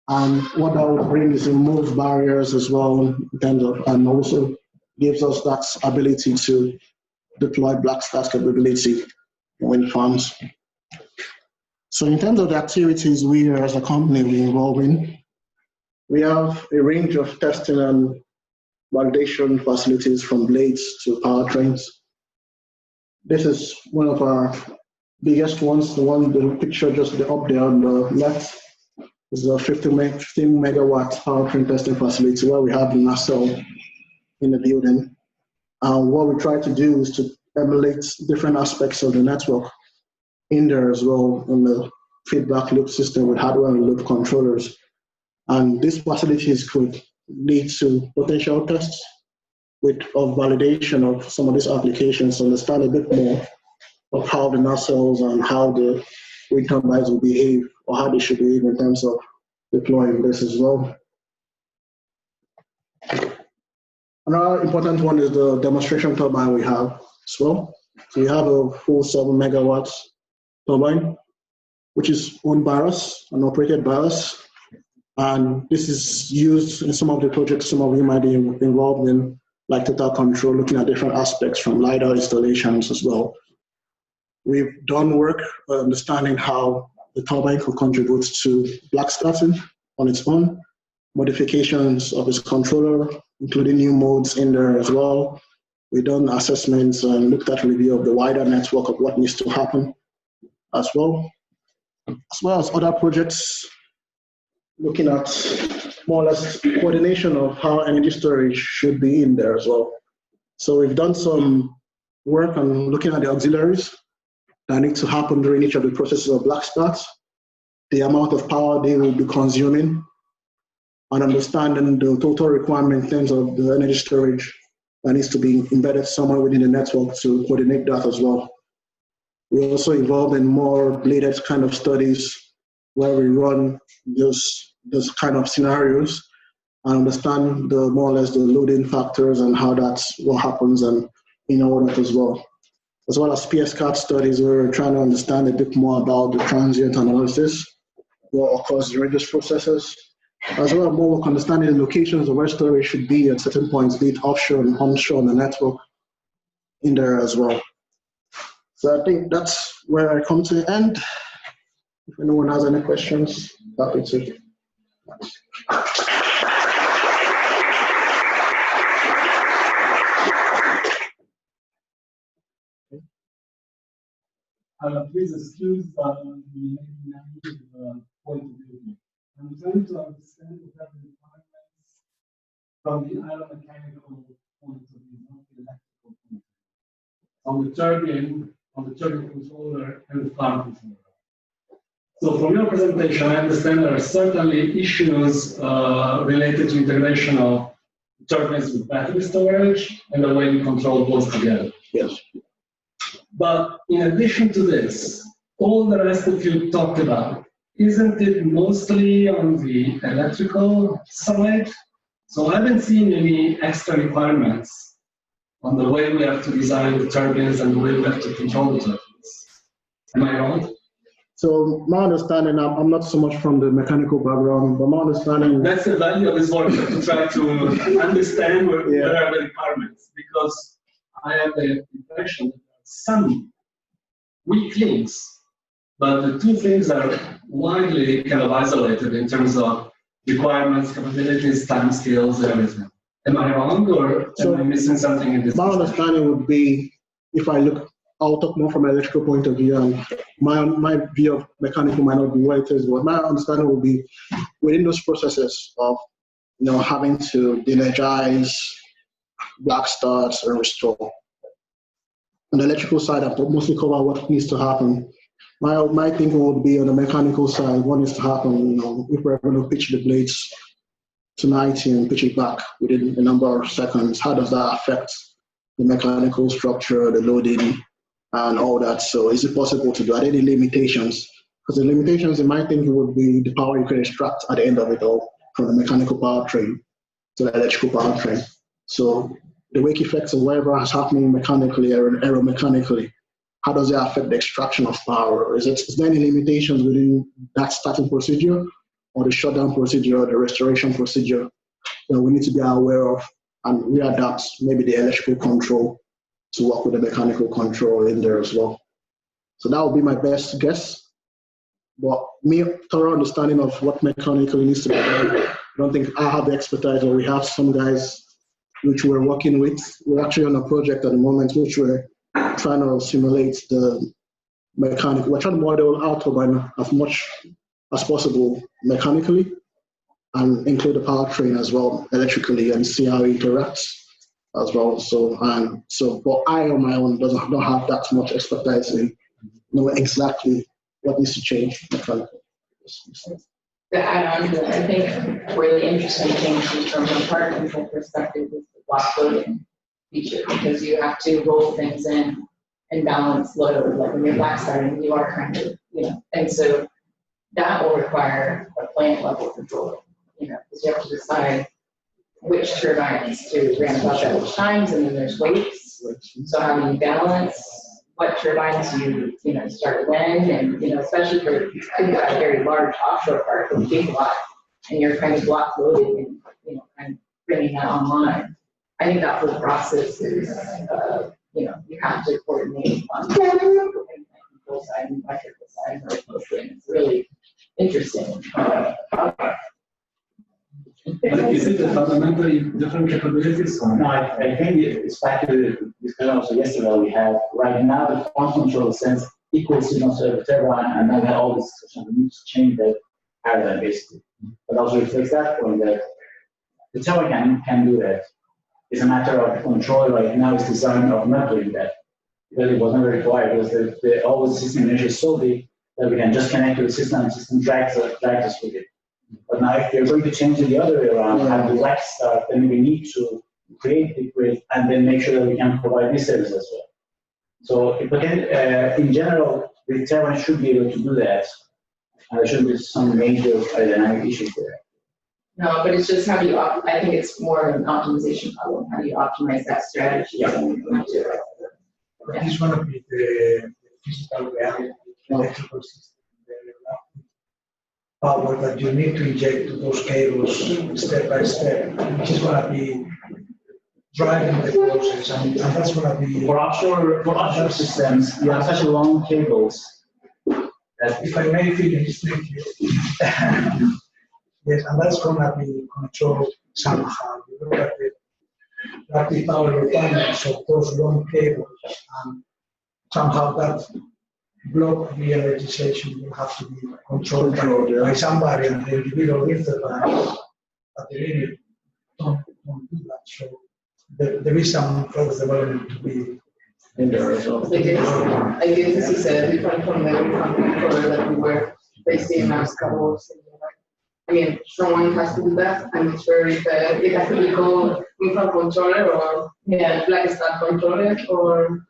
And what that will bring is remove barriers as well in terms of, and also gives us that ability to deploy black start capability in wind farms. So in terms of the activities we as a company we involve in, we have a range of testing and validation facilities from blades to powertrains. This is one of our biggest ones, the picture just up there on the left. This is a 15 megawatt powertrain testing facility where we have the nacelle in the building. What we try to do is to emulate different aspects of the network in there as well in the feedback loop system with hardware and loop controllers. And these facilities could lead to potential tests of validation of some of these applications to understand a bit more of how the nacelles and how the wind turbines will behave, or how they should behave in terms of deploying this as well. Another important one is the demonstration turbine we have as well. So we have a full 7 megawatts turbine, which is owned by us and operated by us. And this is used in some of the projects some of you might be involved in, like total control, looking at different aspects from LiDAR installations as well. We've done work understanding how the turbine could contribute to black starting on its own, modifications of its controller, including new modes in there as well. We've done assessments and looked at review of the wider network of what needs to happen as well as other projects, looking at more or less coordination of how energy storage should be in there as well. So we've done some work on looking at the auxiliaries that need to happen during each of the processes of black start, the amount of power they will be consuming, and understanding the total requirement in terms of the energy storage that needs to be embedded somewhere within the network to coordinate that as well. We're also involved in more bladed kind of studies where we run those kind of scenarios and understand the more or less the loading factors and how that's what happens and in order as well as PS-CAT studies where we're trying to understand a bit more about the transient analysis, what occurs during these processes, as well as more work understanding the locations of where storage should be at certain points, be it offshore and onshore on the network in there as well. So I think that's where I come to the end. If anyone has any questions, happy to. Please excuse the naive point of view. I'm trying to understand what are the requirements from the aeromechanical point of view, not the electrical point of view. On the turbine controller and the farm controller. So from your presentation, I understand there are certainly issues related to integration of turbines with battery storage and the way you control both together. Yes. But in addition to this, all the rest that you talked about, isn't it mostly on the electrical side? So I haven't seen any extra requirements on the way we have to design the turbines and the way we have to control the turbines. Am I wrong? So my understanding, I'm not so much from the mechanical background, but my understanding... That's the value of this work, to try to understand where are the requirements, because I have the impression that some weak links, but the two things are widely kind of isolated in terms of requirements, capabilities, timescales, everything. Am I wrong, or am I missing something in this? My understanding would be, if I look, I'll talk more from an electrical point of view, and my view of mechanical might not be what it is, but my understanding would be within those processes of having to de-energize, black start, and restore. On the electrical side, I've mostly covered what needs to happen. My thinking would be on the mechanical side, what needs to happen, if we're going to pitch the blades to 90 and pitch it back within a number of seconds, how does that affect the mechanical structure, the loading, and all that? So is it possible to do? Are there any limitations? Because the limitations in my thinking would be the power you can extract at the end of it all from the mechanical powertrain to the electrical powertrain. So the wake effects of whatever is happening mechanically or aeromechanically, how does it affect the extraction of power? Is there any limitations within that starting procedure or the shutdown procedure or the restoration procedure that we need to be aware of and readapt maybe the electrical control to work with the mechanical control in there as well? So that would be my best guess. But me, thorough understanding of what mechanically needs to be done, I don't think I have the expertise, or we have some guys which we're working with. We're actually on a project at the moment which we're trying to simulate the mechanical. We're trying to model our turbine as much as possible mechanically and include the powertrain as well electrically and see how it interacts as well. But I on my own don't have that much expertise in knowing exactly what needs to change mechanically. To add on to that, I think where the interesting thing comes from a part control perspective is the block loading feature, because you have to roll things in imbalanced load, like when you're black starting, you are kind of, and so that will require a plant level control, because you have to decide which turbines to ramp up at which times, and then there's weights. So how do you balance what turbines you start when, and especially for if you've got a very large offshore park with a big lot, and you're kind of block loading and kind of bringing that online. I think that whole process is you have to coordinate on the control side and electrical side very closely, and it's really interesting. But is it a fundamentally different capabilities? Or? No, I think it's back to the discussion also yesterday we had. Right now, the farm control sense equals to turbine, and then we have all this discussion. We need to change that paradigm basically. But also reflects that point that the turbine can do that. It's a matter of control right now is designed of not doing that. Because it was never required, because all the system inertia is so big that we can just connect to the system and the system drags us with it. But now if you're going to change it the other way around, have the black start, then we need to create the grid and then make sure that we can provide this service as well. So but in general, the turbine should be able to do that. And there shouldn't be some major dynamic issues there. No, but it's just how do you, I think it's more of an optimization problem. How do you optimize that strategy? Yeah. This one of the physical reality, electrical system, power that you need to inject to those cables step by step, which is going to be driving the process, and that's going to be... For offshore systems, you have such long cables. If I may finish, thank you. Yes, and that's going to be controlled somehow. You look at the reactive power requirements of those long cables, and somehow that block re-energization will have to be controlled by somebody, and the individual with the bank, but they really don't do that. So there is some further development to be in there as well. I guess as you said, we come from the controller that we were facing in last couple of years. I mean, someone has to do that. I'm not sure if it has to be called infra controller or black start controller or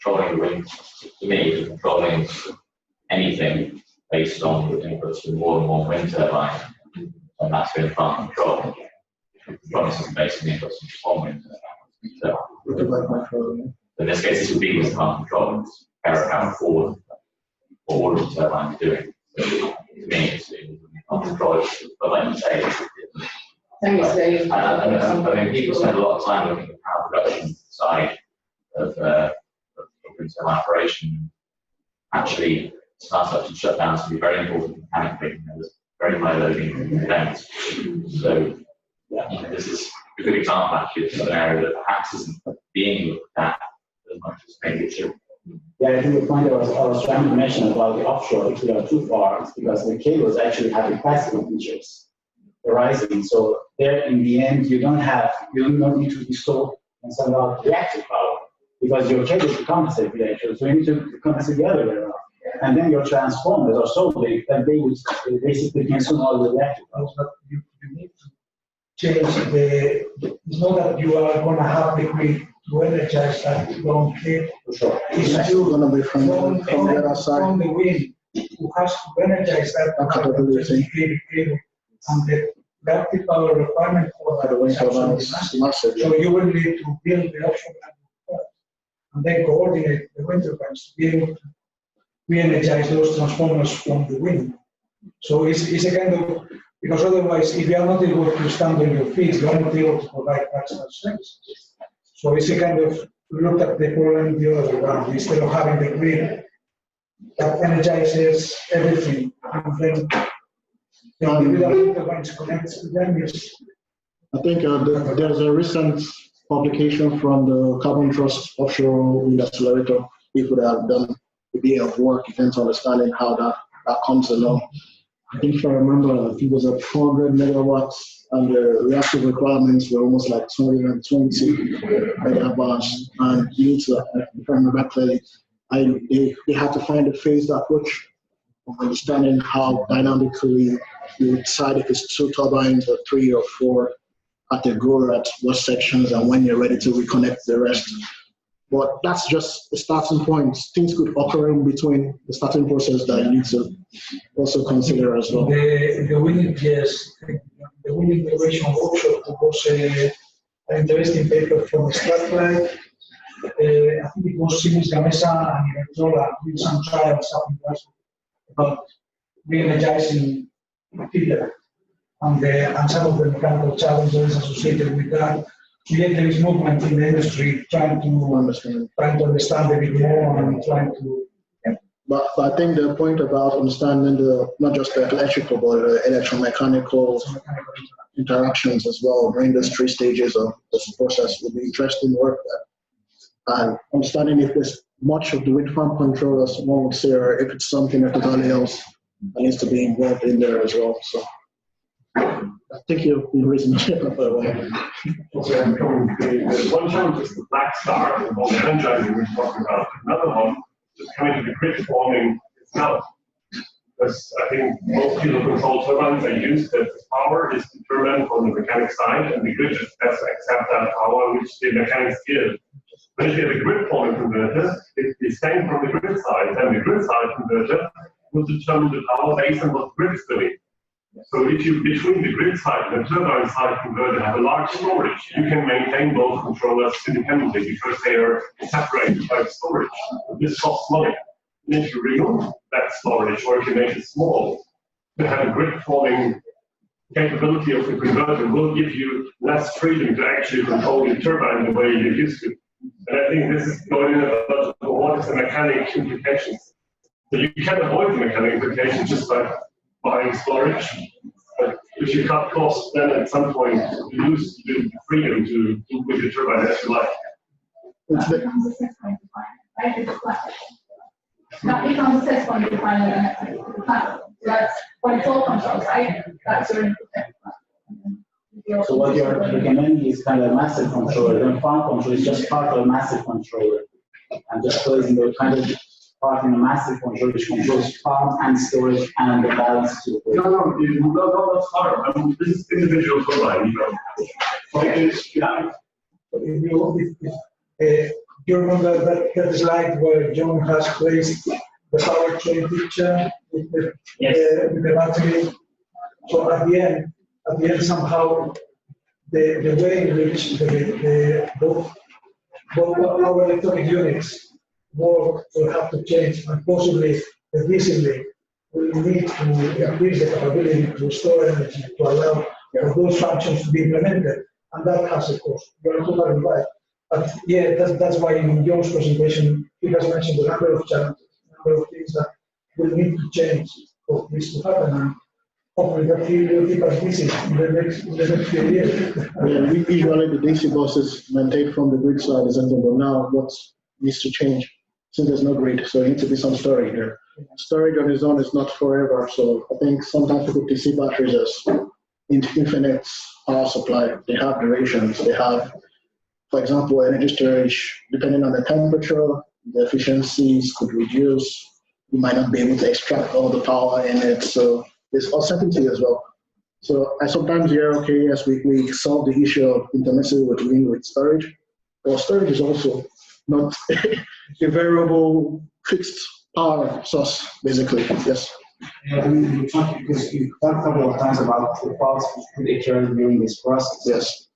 controlling wind, to me, controlling anything based on the inputs from more than one wind turbine, and that's been farm control. Controlling something based on the inputs from one wind turbine. In this case, this would be with farm control, power forward, or what the turbine is doing. So, to me, it's farm control, but like you say, I mean, people spend a lot of time looking at the power production side of wind turbine operation. Actually, startups and shutdowns can be very important mechanically. There's very high loading events. So, this is a good example actually of an area that perhaps isn't being looked at as much as maybe it should. Yeah, I think the point I was trying to mention about the offshore, if we are too far, is because the cables actually have capacity features arising. So there, in the end, you don't need to install and send out reactive power because your cables to compensate the actual. So you need to compensate the other way around. And then your transformers are so big that they would basically consume all the reactive power. But you need to change it's not that you are going to have the grid to energize that long cable. Sure. It's still going to be from the other side. From the wind, who has to energize that cable. And the reactive power requirement for that is massive. So you will need to build the offshore and then coordinate the wind turbines to be able to re-energize those transformers from the wind. So it's a kind of, because otherwise, if you are not able to stand on your feet, you are not able to provide backstop services. So it's a kind of look at the problem the other way around. Instead of having the grid that energizes everything, and then the individual turbines connects to them. I think there's a recent publication from the Carbon Trust Offshore Wind Accelerator. People that have done a bit of work in terms of understanding how that comes along. I think if I remember, I think it was at 400 megawatts, and the reactive requirements were almost like 220 megawatts. And you need to, if I remember clearly, they had to find a phased approach of understanding how dynamically you decide if it's 2 turbines or 3 or 4, at a go at what sections and when you're ready to reconnect the rest. But that's just the starting point. Things could occur in between the starting process that you need to also consider as well. The wind, yes, the wind integration workshop was an interesting paper from Starlight. I think it was Simis Gamesa and Eguinoa did some trials about re-energizing feeder and some of the mechanical challenges associated with that. Yet there is movement in the industry trying to understand a bit more and trying to. Yeah. But I think the point about understanding not just the electrical but the electromechanical interactions as well during those 3 stages of this process will be interesting work there. And understanding if there's much of the wind farm control, as one would say, or if it's something that totally else that needs to be involved in there as well. So I think you've been reasonable by the way. One challenge is the black star, all the energizing we're talking about. Another one is coming to the grid forming itself. Because I think most people control turbines are used that the power is determined on the mechanic side, and the grid just has to accept that power which the mechanics give. But if you have a grid forming converter, it's the same from the grid side, and the grid side converter will determine the power based on what the grid is doing. So if you, between the grid side and the turbine side converter, have a large storage, you can maintain both controllers independently because they are separated by storage. This costs money. And if you remove that storage, or if you make it small, to have a grid forming capability of the converter will give you less freedom to actually control the turbine the way you used to. And I think this is going in about what is the mechanic implications. So you can avoid the mechanic implications just by buying storage. But if you cut costs, then at some point you lose the freedom to do with the turbine as you like. That becomes a test point to find the panel. So that's when it's all controls, right? That's your input. So what you're recommending is kind of a massive controller. Then farm control is just part of a massive controller. And just placing the kind of part in a massive controller which controls farm and storage and the balance to the No, that's hard. I mean, this is individual turbine. You remember that slide where John has placed the power train picture with the battery? So at the end somehow the way in which both our electronic units work will have to change, and possibly visibly we need to increase the capability to store energy to allow for those functions to be implemented, and that has a cost. You are totally right. But yeah, that's why in John's presentation he has mentioned a number of challenges, a number of things that will need to change for this to happen. And hopefully that will keep us busy in the next few years. Yeah, usually the DC buses maintained from the grid side is something, but now what needs to change since there's no grid, so there needs to be some storage there. Storage on its own is not forever, so I think sometimes people can see batteries as infinite power supply. They have durations, they have, for example, energy storage, depending on the temperature, the efficiencies could reduce. You might not be able to extract all the power in it, so there's uncertainty as well. So I sometimes hear, okay, yes, we solve the issue of intermissing with storage, but storage is also not a variable fixed power source, basically, yes. Because you talked a couple of times about the faults which could occur during this process. Yes.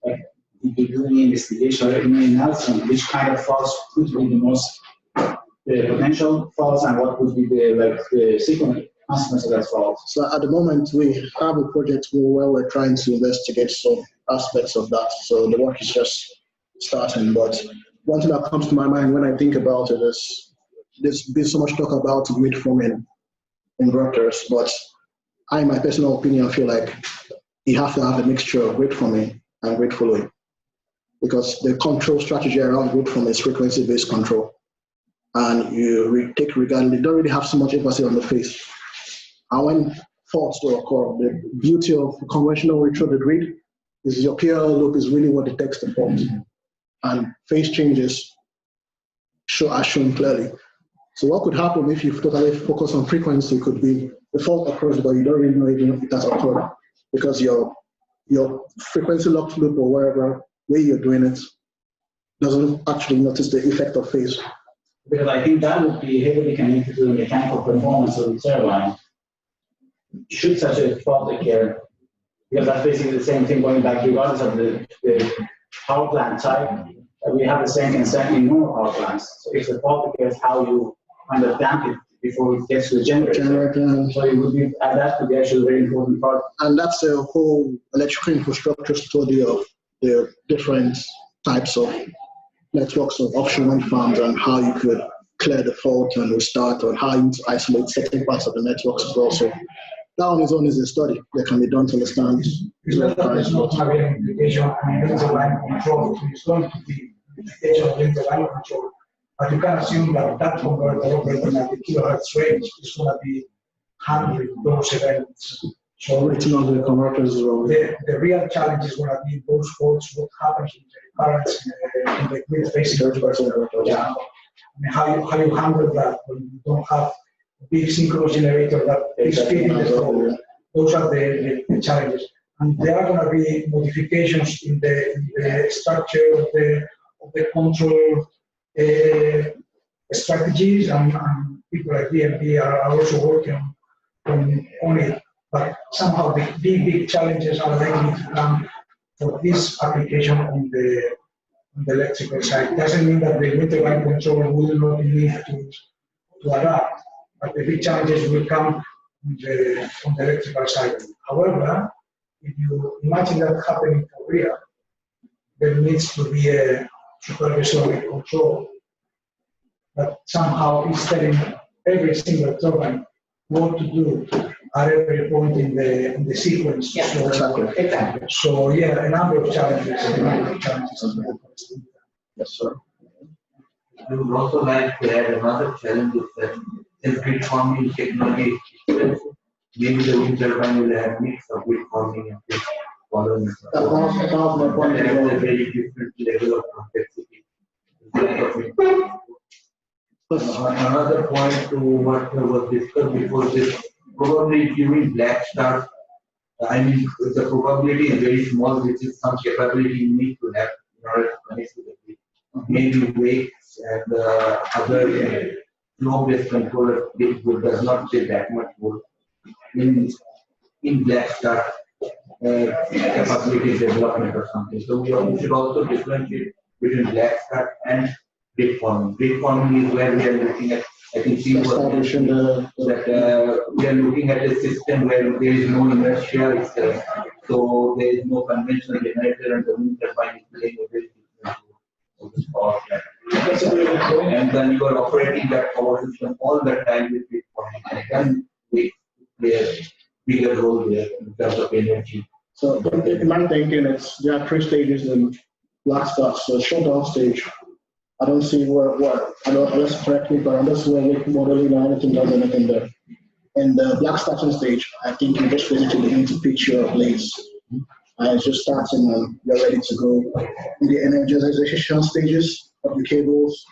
If you're doing investigation or any analysis, which kind of faults could be the most potential faults, and what would be the sequence consequence of that fault? So at the moment, we have a project where we're trying to investigate some aspects of that. So the work is just starting, but one thing that comes to my mind when I think about it is there's been so much talk about grid forming inverters, but I, in my personal opinion, feel like you have to have a mixture of grid forming and grid following, because the control strategy around grid forming is frequency-based control, and you take regard, they don't really have so much emphasis on the phase. And when faults do occur, the beauty of conventional way through the grid is your PLL loop is really what detects the fault, and phase changes are shown clearly. So what could happen if you totally focus on frequency could be the fault occurs, but you don't really know even if it has occurred, because your your frequency locked loop or wherever way you're doing it doesn't actually notice the effect of phase. Because I think that would be heavily connected to the mechanical performance of the turbine. Should such a fault occur, because that's basically the same thing going back regardless of the power plant type, we have the same concern in normal power plants. So if the fault occurs, how you kind of damp it before it gets to the generator. So it would be, that could be actually a very important part. And that's a whole electrical infrastructure study of the different types of networks of offshore wind farms and how you could clear the fault and restart, or how you isolate certain parts of the networks as well. So that on its own is a study that can be done to understand. It's not that there's not having an implication on interline control. It's going to be implication of interline control. But you can assume that that converter operating at the kilohertz range is going to be handling those events. So Written on the converters as well. the real challenge is going to be those faults, what happens in the currents in the grid facing converter. Yeah. I mean, how you handle that when you don't have a big synchronous generator that is feeding the flow. Those are the challenges. And there are going to be modifications in the structure of the control strategies, and people like DMP are also working on it. But somehow the big challenges are likely to come for this application on the electrical side. It doesn't mean that the wind turbine control will not need to adapt, but the big challenges will come on the electrical side. However, if you imagine that happening for real, there needs to be a supervisory control that somehow is telling every single turbine what to do at every point in the sequence. Yeah, so, exactly. So yeah, a number of challenges. Yes, sir. I would also like to add another challenge is that since grid forming technology is expensive, maybe the wind turbine will have mix of grid forming and grid following. That was my point. That has a very different level of complexity. Another point to what was discussed before this, probably during black start, I mean, the probability is very small, which is some capability you need to have in order to connect to the grid. Maybe wakes and other flow-based controller does not take that much work. In black start, capability development or something. So we should also differentiate between black start and grid forming. Grid forming is where we are looking at, I think she was mentioned that we are looking at a system where there is no inertia itself. So there is no conventional generator and the wind turbine is playing a very different role of this power plant. And then you are operating that power system all the time with grid forming. And then we play a bigger role there in terms of energy. So in my thinking, there are 3 stages in black start. So shutdown stage, I don't see unless correct me, but unless we're modeling or anything does anything there. In the black starting stage, I think you just basically begin to pitch your blades. And it's just starting and you're ready to go. In the energization stages of the cables,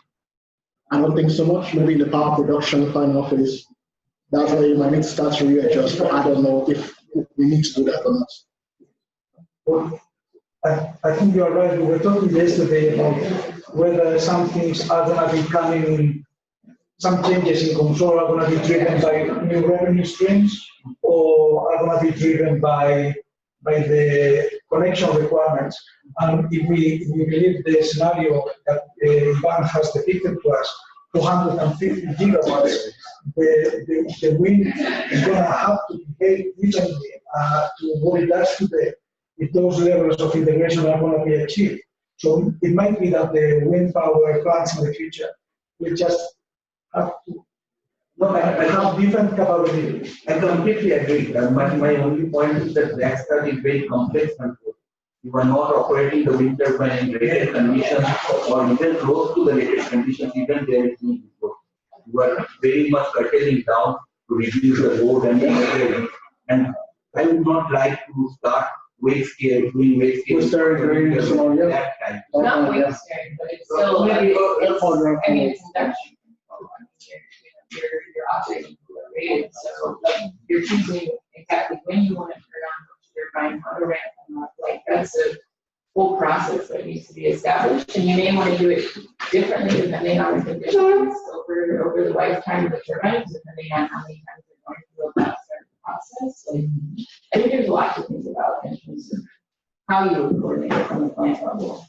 I don't think so much. Maybe in the power production final phase, that's where you might need to start to readjust, but I don't know if we need to do that or not. Well, I think you are right. We were talking yesterday about whether some things are going to be coming, some changes in control are going to be driven by new revenue streams or are going to be driven by the connection requirements. And if we believe the scenario that Iván has depicted to us, 250 gigawatts, the wind is going to have to behave differently to what it does today if those levels of integration are going to be achieved. So it might be that the wind power plants in the future will just have to have different capabilities. I completely agree. But my only point is that black start is very complex control. You are not operating the wind turbine in rated conditions or even close to the rated conditions, even there is no before. You are very much curtailing down to reduce the load and the and I would not like to start wake scale, doing wake scale. That time. Not wake steering, but it's still, I mean, it's induction. You're operating rated, so you're choosing exactly when you want to turn on the turbine, how to ramp them up, extensive whole process that needs to be established, and you may want to do it differently depending on the conditions over the lifetime of the turbines, depending on how many times they're going through that process. Like, I think there's a lot to think about in terms of how you would coordinate it from the plant level.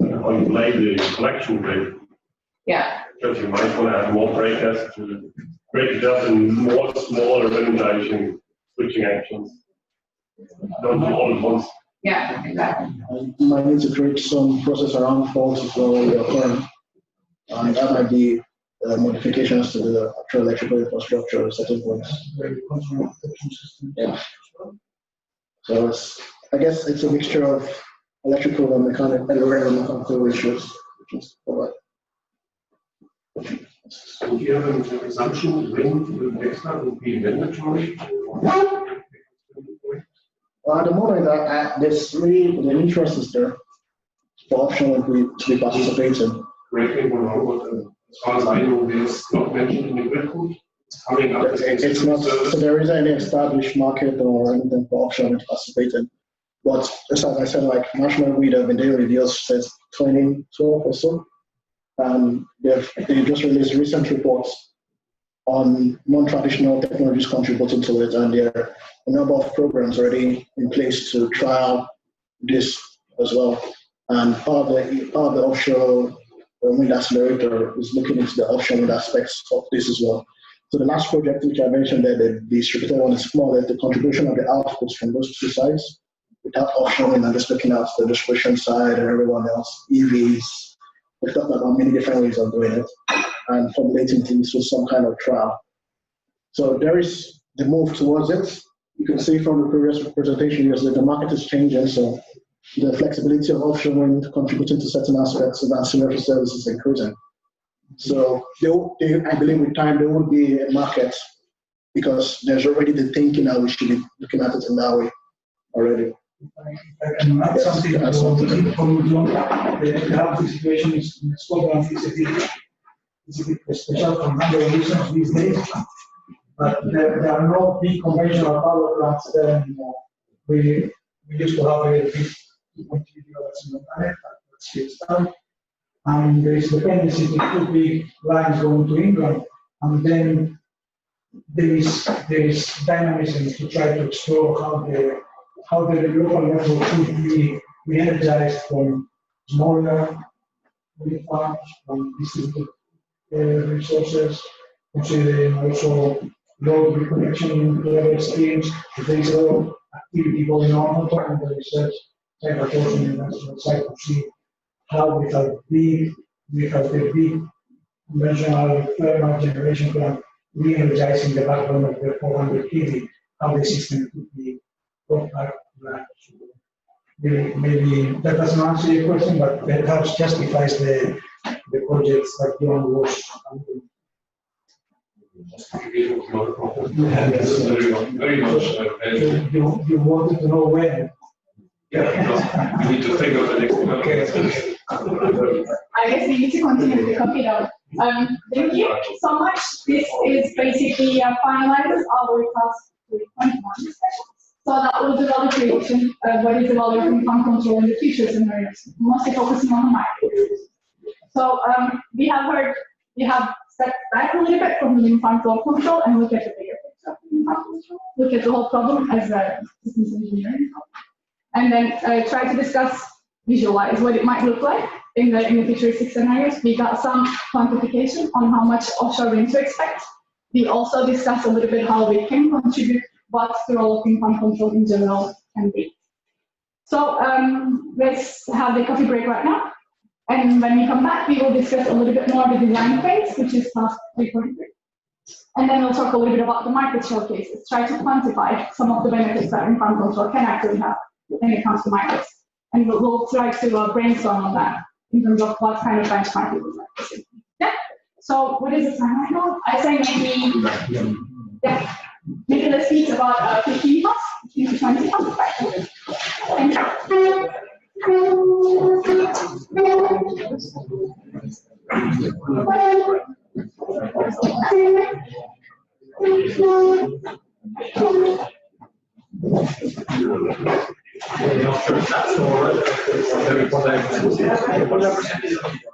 On the collection rate. Yeah. Because you might want to have more breakers to break it up in more smaller randomization switching actions. Don't do all at once. Yeah, exactly. You might need to create some process around faults as well in your current. And that might be modifications to the actual electrical infrastructure at certain points. Yeah. So I guess it's a mixture of electrical and mechanical issues, which is all right. Would you have an assumption wind extra would be mandatory? At the moment, there's really the interest is there for option to be participated. Breaking one over, as far as I know, there's not mentioned in the grid code. It's coming up. It's not, so there isn't any established market or anything for option to participate in. But as I said, like National Grid have been doing reviews since 2012 or so. They just released recent reports on non-traditional technologies contributing to it, and there are a number of programs already in place to trial this as well. And part of the offshore wind accelerator is looking into the offshore wind aspects of this as well. So the last project which I mentioned there, the distributed one, is more like the contribution of the outputs from those two sides, without offshore wind and just looking at the distribution side and everyone else, EVs. We've talked about many different ways of doing it and formulating things with some kind of trial. So there is the move towards it. You can see from the previous presentation that the market is changing, so the flexibility of offshore wind contributing to certain aspects of ancillary services is increasing. So I believe with time there will be a market because there's already the thinking that we should be looking at it in that way already. I can add something about the current situation in Scotland is a bit special for a number of reasons these days. But there are no big conventional power plants there anymore. We used to have a big 2.3 gigawatts in the planet, that's phased out. And there is dependency to two big lines going to England. And then there is dynamism to try to explore how the local network could be re-energized from smaller wind farms, from distributed resources, considering also load reconnection in clever schemes. There is a lot of activity going on in the research side, but also in the national side to see how without the big conventional thermal generation plant re-energizing the backbone of the 400 kV, how the system could be brought back to that. Maybe that doesn't answer your question, but perhaps justifies the projects that John was Very much. You wanted to know when. Yeah, we need to think of the next one. Okay. I guess we need to continue the copy now. Thank you so much. This is basically finalizes our task 21 discussion. So that will develop creation of what is developing fund control in the future scenarios, mostly focusing on the market. So we have stepped back a little bit from the wind farm flow control and look at the bigger picture of wind farm control, look at the whole problem as a systems engineering problem, and then try to discuss, visualize what it might look like in the futuristic scenarios. We got some quantification on how much offshore wind to expect. We also discussed a little bit how we can contribute, what the role of wind farm control in general can be. So let's have the coffee break right now. And when we come back, we will discuss a little bit more the design phase, which is task 3.3. And then we'll talk a little bit about the market showcases, try to quantify some of the benefits that wind farm control can actually have when it comes to markets. And we'll try to brainstorm on that in terms of what kind of benchmark we would like to see. Yeah. So what is the time right now? I say maybe let's meet about 15 minutes, 15 to 20 minutes. Thank you. offshore tax or the report I what percentage of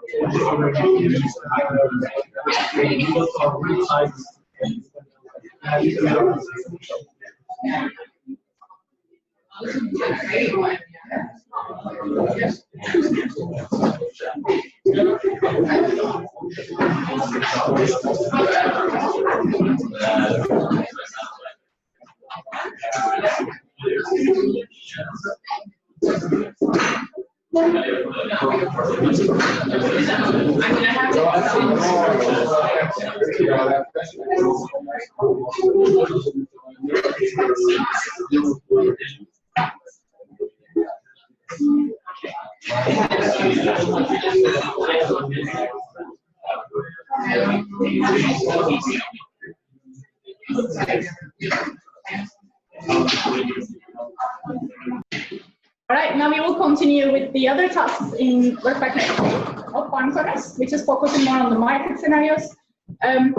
All right, now we will continue with the other tasks in work package of FarmConners, which is focusing more on the market scenarios. And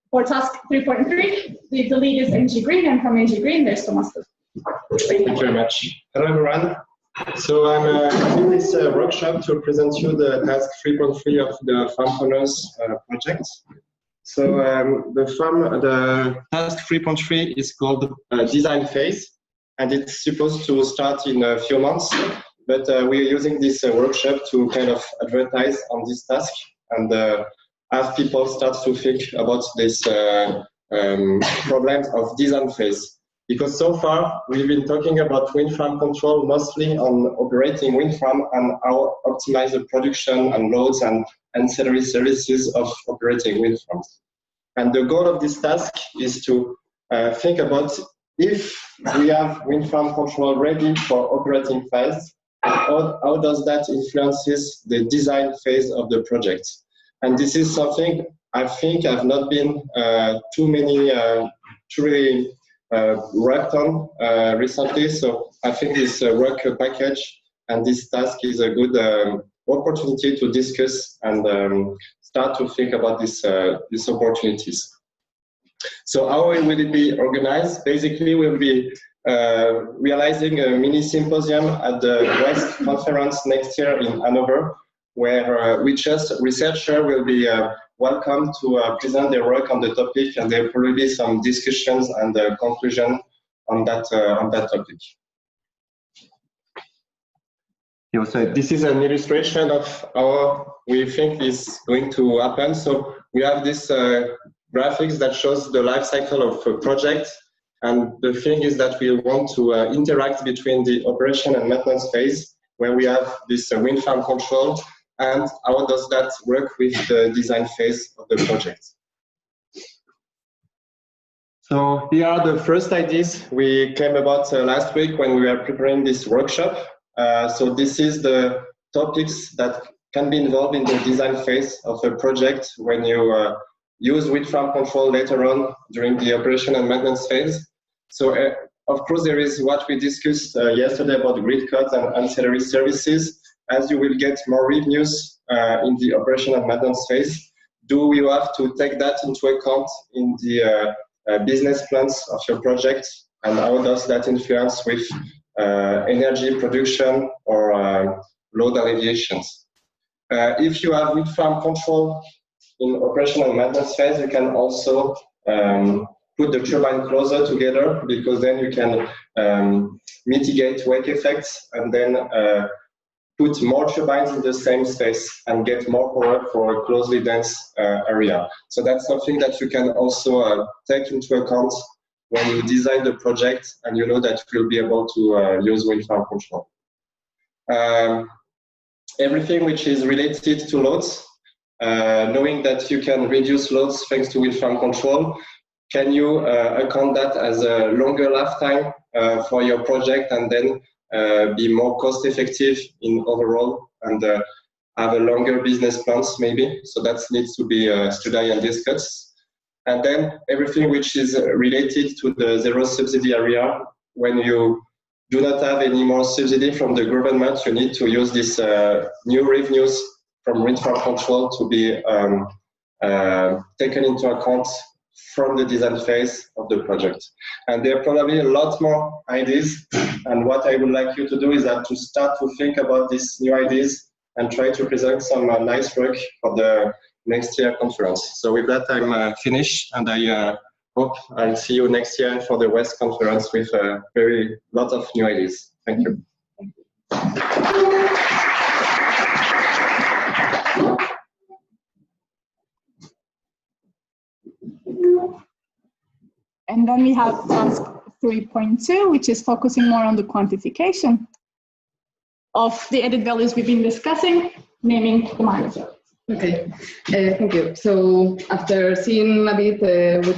for task 3.3, the lead is ENGIE, and from ENGIE, there's Thomas. Thank you very much. Hello, everyone. So I'm doing this workshop to present you the task 3.3 of the FarmConners project. So the task 3.3 is called design phase, and it's supposed to start in a few months, but we're using this workshop to kind of advertise on this task and have people start to think about this problem of design phase. Because so far, we've been talking about wind farm control mostly on operating wind farm and how optimize the production and loads and ancillary services of operating wind farms. And the goal of this task is to think about if we have wind farm control ready for operating phase, how does that influences the design phase of the project? And this is something I think I've not been too many truly worked on recently. So I think this work package and this task is a good opportunity to discuss and start to think about these opportunities. So how will it be organized? Basically, we'll be realizing a mini symposium at the West Conference next year in Hanover, where researchers will be welcome to present their work on the topic, and there will probably be some discussions and conclusion on that topic. So this is an illustration of how we think is going to happen. So we have this graphics that shows the life cycle of a project, and the thing is that we want to interact between the operation and maintenance phase, where we have this wind farm control, and how does that work with the design phase of the project. So here are the first ideas we came about last week when we were preparing this workshop. So this is the topics that can be involved in the design phase of a project when you use wind farm control later on during the operation and maintenance phase. So of course there is what we discussed yesterday about grid cuts and ancillary services. As you will get more revenues in the operation and maintenance phase, do you have to take that into account in the business plans of your project, and how does that influence with energy production or load alleviations? If you have wind farm control in operation and maintenance phase, you can also put the turbine closer together, because then you can mitigate wake effects and then put more turbines in the same space and get more power for a closely dense area. So that's something that you can also take into account when you design the project and you know that you'll be able to use wind farm control. Everything which is related to loads, knowing that you can reduce loads thanks to wind farm control, can you account that as a longer lifetime for your project and then be more cost effective in overall and have a longer business plans maybe? So that needs to be studied and discussed. And then everything which is related to the Zero-Subsidy Era, when you do not have any more subsidy from the government, you need to use this new revenues from wind farm control to be taken into account from the design phase of the project. And there are probably a lot more ideas. And what I would like you to do is that to start to think about these new ideas and try to present some nice work for the next year conference. So with that, I'm finished, and I hope I'll see you next year for the West conference with a very lot of new ideas. Thank you. And then we have task 3.2, which is focusing more on the quantification of the added values we've been discussing, naming the market. Okay, thank you. So after seeing a bit which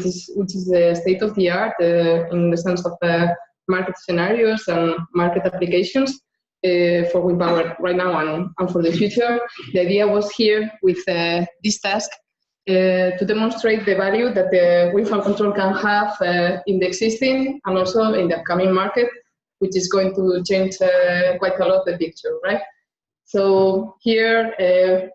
is the state of the art in the sense of market scenarios and market applications for wind power right now and for the future, the idea was here with this task to demonstrate the value that the wind farm control can have in the existing and also in the upcoming market, which is going to change quite a lot the picture, right? So here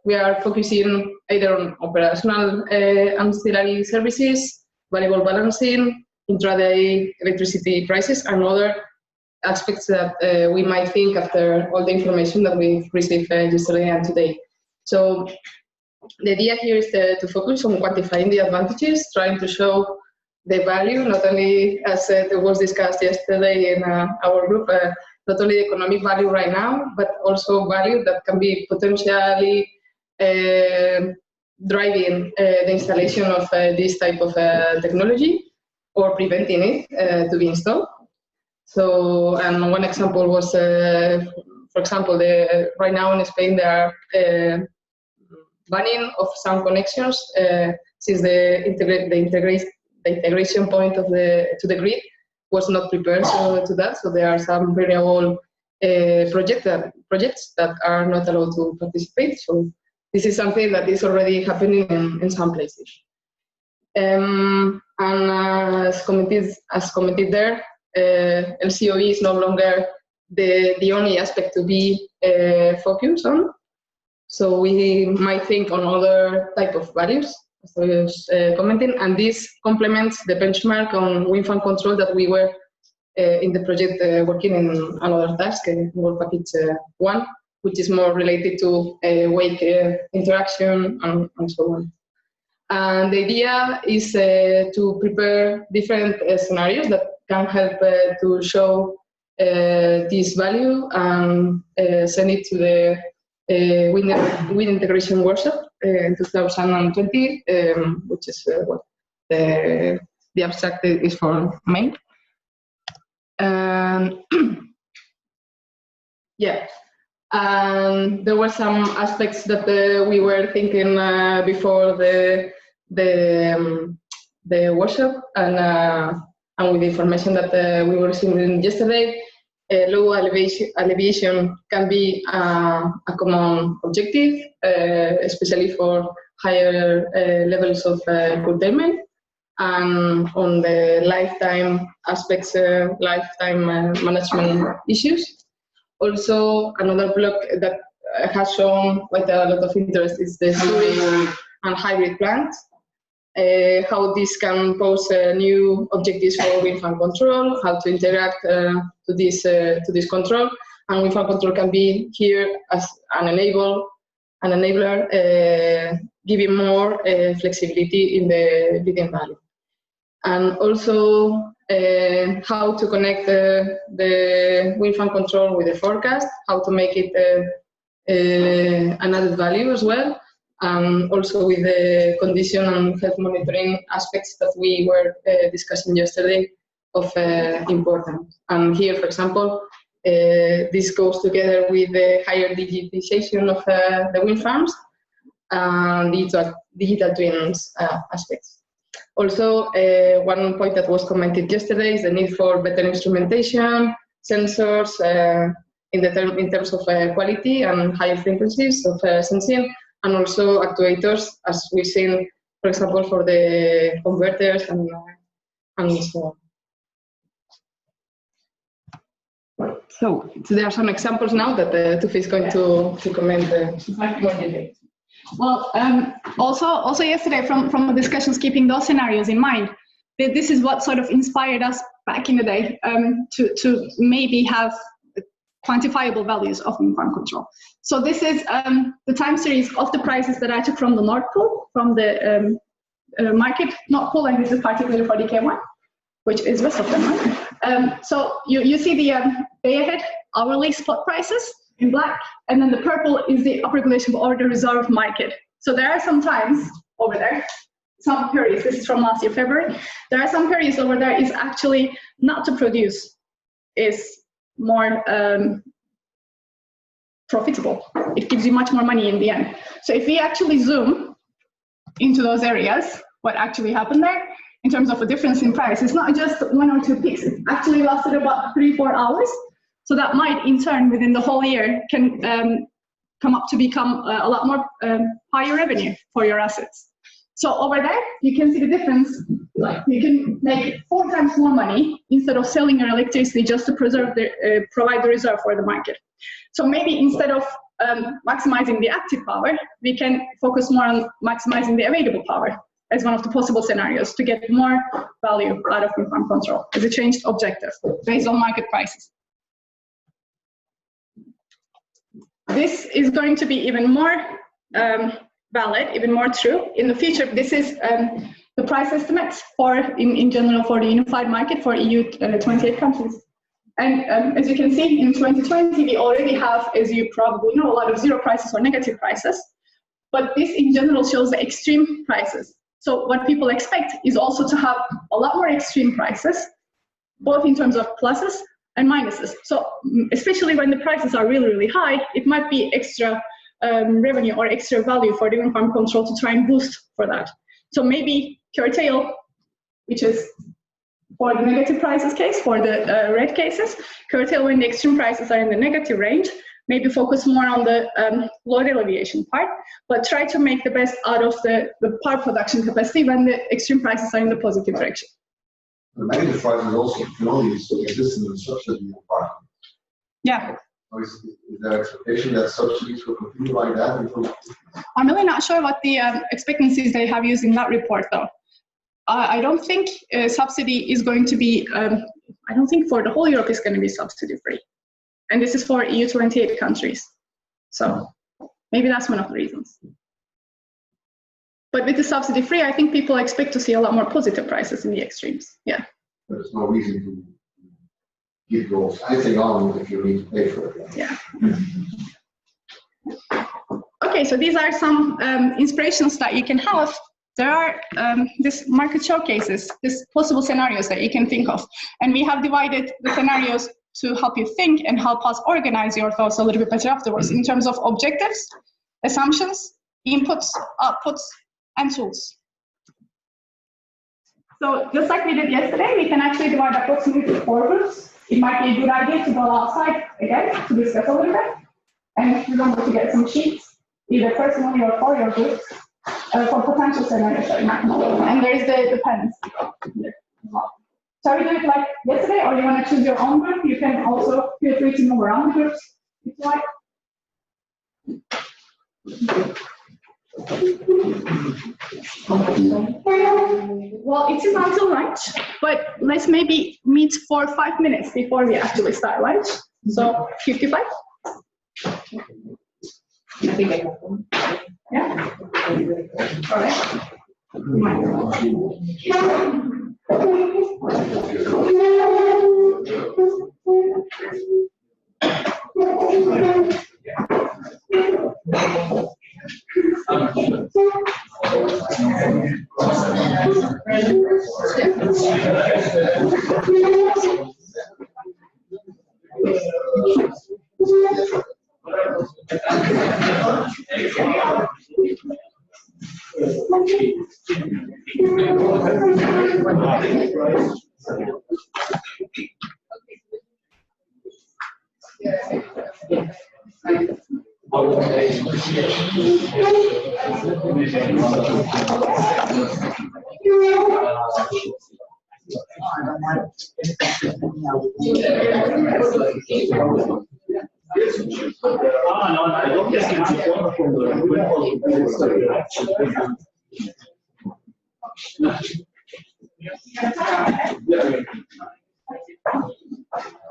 we are focusing either on operational ancillary services, variable balancing, intraday electricity prices, and other aspects that we might think after all the information that we've received yesterday and today. So the idea here is to focus on quantifying the advantages, trying to show the value, not only as it was discussed yesterday in our group, not only the economic value right now, but also value that can be potentially driving the installation of this type of technology or preventing it to be installed. So, and one example was, for example, right now in Spain there are banning of some connections since the integration point of to the grid was not prepared to that. So there are some renewable projects that are not allowed to participate. So this is something that is already happening in some places. And as commented there, LCOE is no longer the only aspect to be focused on. So we might think on other type of values, as I was commenting, and this complements the benchmark on wind farm control that we were in the project working in another task, work package 1, which is more related to wake interaction and so on. And the idea is to prepare different scenarios that can help to show this value and send it to the wind integration workshop in 2020, which is what the abstract is for May. Yeah, and there were some aspects that we were thinking before the workshop, and with the information that we were receiving yesterday. Low elevation can be a common objective, especially for higher levels of curtailment, and on the lifetime aspects, lifetime management issues. Also, another block that has shown quite a lot of interest is the storage and hybrid plants. How this can pose new objectives for wind farm control, how to interact to this control, and wind farm control can be here as an enabler, giving more flexibility in the bidding value, and also how to connect the wind farm control with the forecast, how to make it an added value as well. Also with the condition and health monitoring aspects that we were discussing yesterday of importance. And here, for example, this goes together with the higher digitization of the wind farms and digital twins aspects. Also, one point that was commented yesterday is the need for better instrumentation, sensors in terms of quality and higher frequencies of sensing, and also actuators, as we've seen, for example, for the converters and so on. So there are some examples now that Tufi is going to comment more details. Well, also yesterday from the discussions, keeping those scenarios in mind, this is what sort of inspired us back in the day to maybe have quantifiable values of wind farm control. So this is the time series of the prices that I took from the Nord Pool, from the market, not pool, and this is particularly for DK1, which is west of Denmark. So you see the day ahead hourly spot prices in black, and then the purple is the upregulation or the reserve market. So there are some times over there, some periods, this is from last year, February, there are some periods over there is actually not to produce is more profitable. It gives you much more money in the end. So if we actually zoom into those areas, what actually happened there in terms of a difference in price, it's not just 1 or 2 peaks, it actually lasted about 3-4 hours. So that might, in turn, within the whole year, can come up to become a lot more higher revenue for your assets. So over there, you can see the difference. Like you can make 4 times more money instead of selling your electricity just to provide the reserve for the market. So maybe instead of maximizing the active power, we can focus more on maximizing the available power as one of the possible scenarios to get more value out of wind farm control as a changed objective based on market prices. This is going to be even more valid, even more true in the future. This is the price estimates for, in general, for the unified market for EU 28 countries. And as you can see, in 2020, we already have, as you probably know, a lot of zero prices or negative prices. But this, in general, shows the extreme prices. So what people expect is also to have a lot more extreme prices, both in terms of pluses and minuses. So especially when the prices are really, really high, it might be extra revenue or extra value for the wind farm control to try and boost for that. So maybe curtail, which is for the negative prices case, for the red cases, curtail when the extreme prices are in the negative range, maybe focus more on the load alleviation part, but try to make the best out of the power production capacity when the extreme prices are in the positive direction. The negative prices also can only exist in the subsidy environment. Yeah. Is there expectation that subsidies will continue like that? I'm really not sure what the expectancies they have used in that report, though. I don't think subsidy is going to be, I don't think for the whole Europe is going to be subsidy free. And this is for EU 28 countries. So maybe that's one of the reasons. But with the subsidy free, I think people expect to see a lot more positive prices in the extremes. Yeah. There's no reason to keep those anything on if you need to pay for it. Yeah. Okay, so these are some inspirations that you can have. There are these market showcases, these possible scenarios that you can think of. And we have divided the scenarios to help you think and help us organize your thoughts a little bit better afterwards in terms of objectives, assumptions, inputs, outputs, and tools. So just like we did yesterday, we can actually divide approximately 4 groups. It might be a good idea to go outside again to discuss a little bit. And remember to get some sheets, either personally or for your groups, for potential scenarios that you might know. And there is the pens. So we do it like yesterday, or you want to choose your own group, you can also feel free to move around the groups if you like. Well, it's until lunch, but let's maybe meet for 5 minutes before we actually start lunch. So 55? I think I have one. Yeah? All right. no, I don't think it's important from the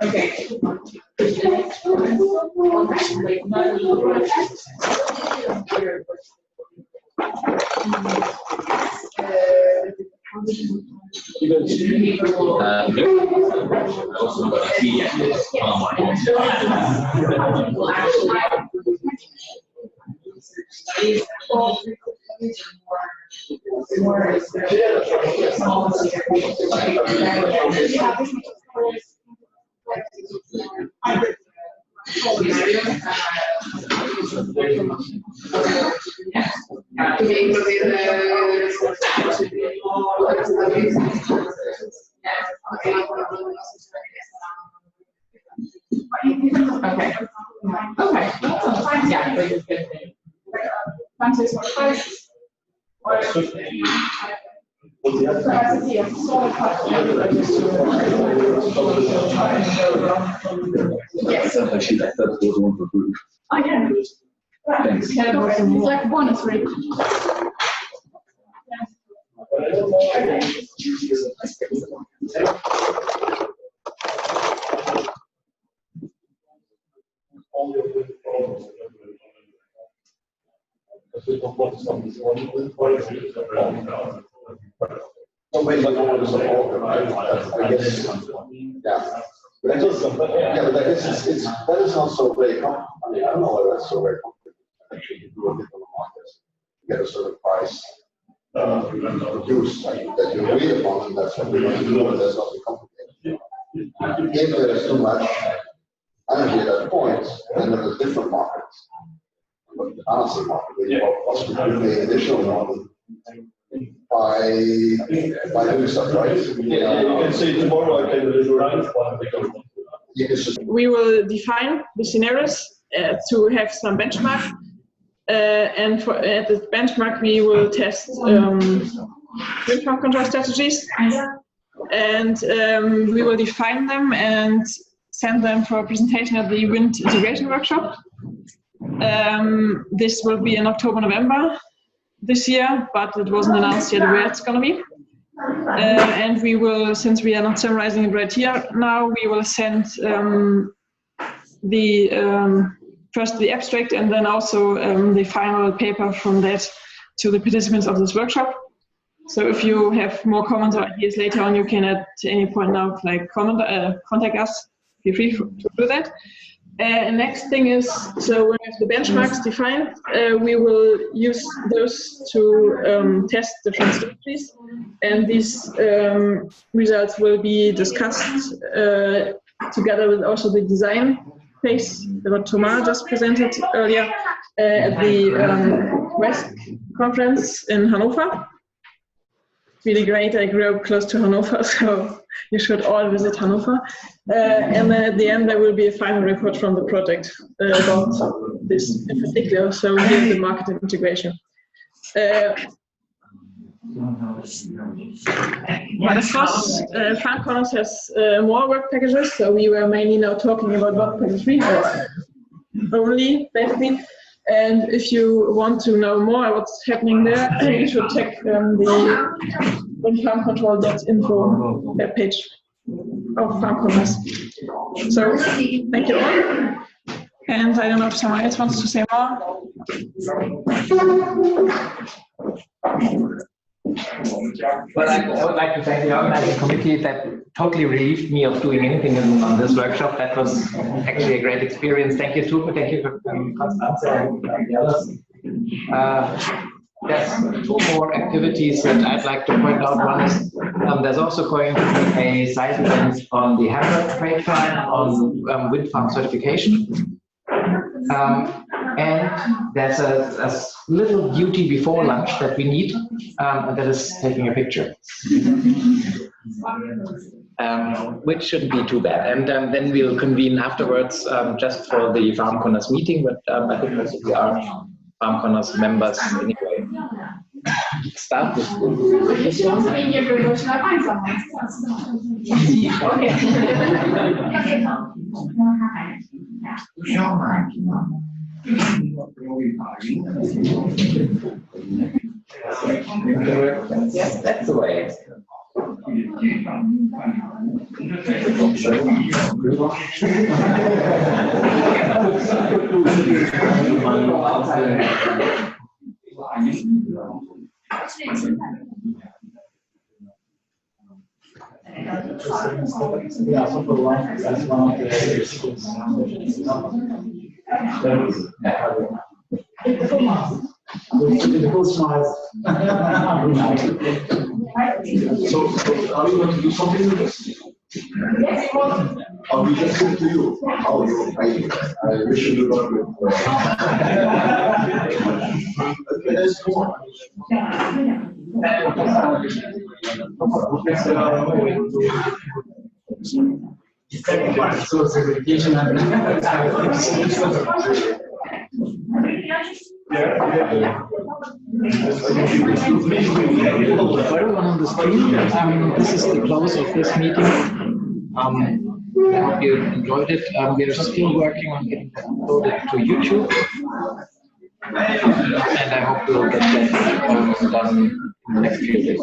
Okay. It's like bonus rate. But that is not so very common. I mean, I don't know whether that's so very common. Actually, you do a bit on the market, get a certain price produced that you agree upon, and that's what we're going to do, but that's not too complicated. If there is too much energy at that point, then there's a different market. The balancing market, where you possibly do the additional one by doing stuff, right? You can say tomorrow I can visualize we will define the scenarios to have some benchmark, and at the benchmark we will test wind farm control strategies, and we will define them and send them for a presentation at the wind integration workshop. This will be in October, November this year, but it wasn't announced yet where it's going to be. And we will, since we are not summarizing it right here now, we will send first the abstract and then also the final paper from that to the participants of this workshop. So if you have more comments or ideas later on, you can at any point now contact us. Feel free to do that. Next thing is, so when we have the benchmarks defined, we will use those to test different strategies, and these results will be discussed together with also the design phase that Thomas just presented earlier at the West conference in Hanover. Really great. I grew up close to Hanover, so you should all visit Hanover. And then at the end, there will be a final report from the project about this in particular. So here's the market integration. But of course, FarmConners has more work packages. So we were mainly now talking about work package 3 only, basically. And if you want to know more about what's happening there, you should check the farmcontrol.info page of FarmConners. So thank you all. And I don't know if someone else wants to say more. Well, I would like to thank the organizing committee that totally relieved me of doing anything on this workshop. That was actually a great experience. Thank you, Tupe. Thank you, Constanze, and the others. There's 2 more activities that I'd like to point out. One is there's also going to be a side event on the Hamburg trade fair on wind farm certification. And there's a little duty before lunch that we need, and that is taking a picture, which shouldn't be too bad. And then we'll convene afterwards just for the FarmConners meeting, but I think most of you are FarmConners members anyway. Start with this one. Yes, that's the way. Yeah, so for one, that's one of the So are we going to do something with this? Or we just give it to you? Oh, I wish you good luck with okay, let's go on. So segregation and For everyone on the screen, this is the close of this meeting. I hope you enjoyed it. We are still working on getting that uploaded to YouTube. And I hope we'll get that done in the next few days.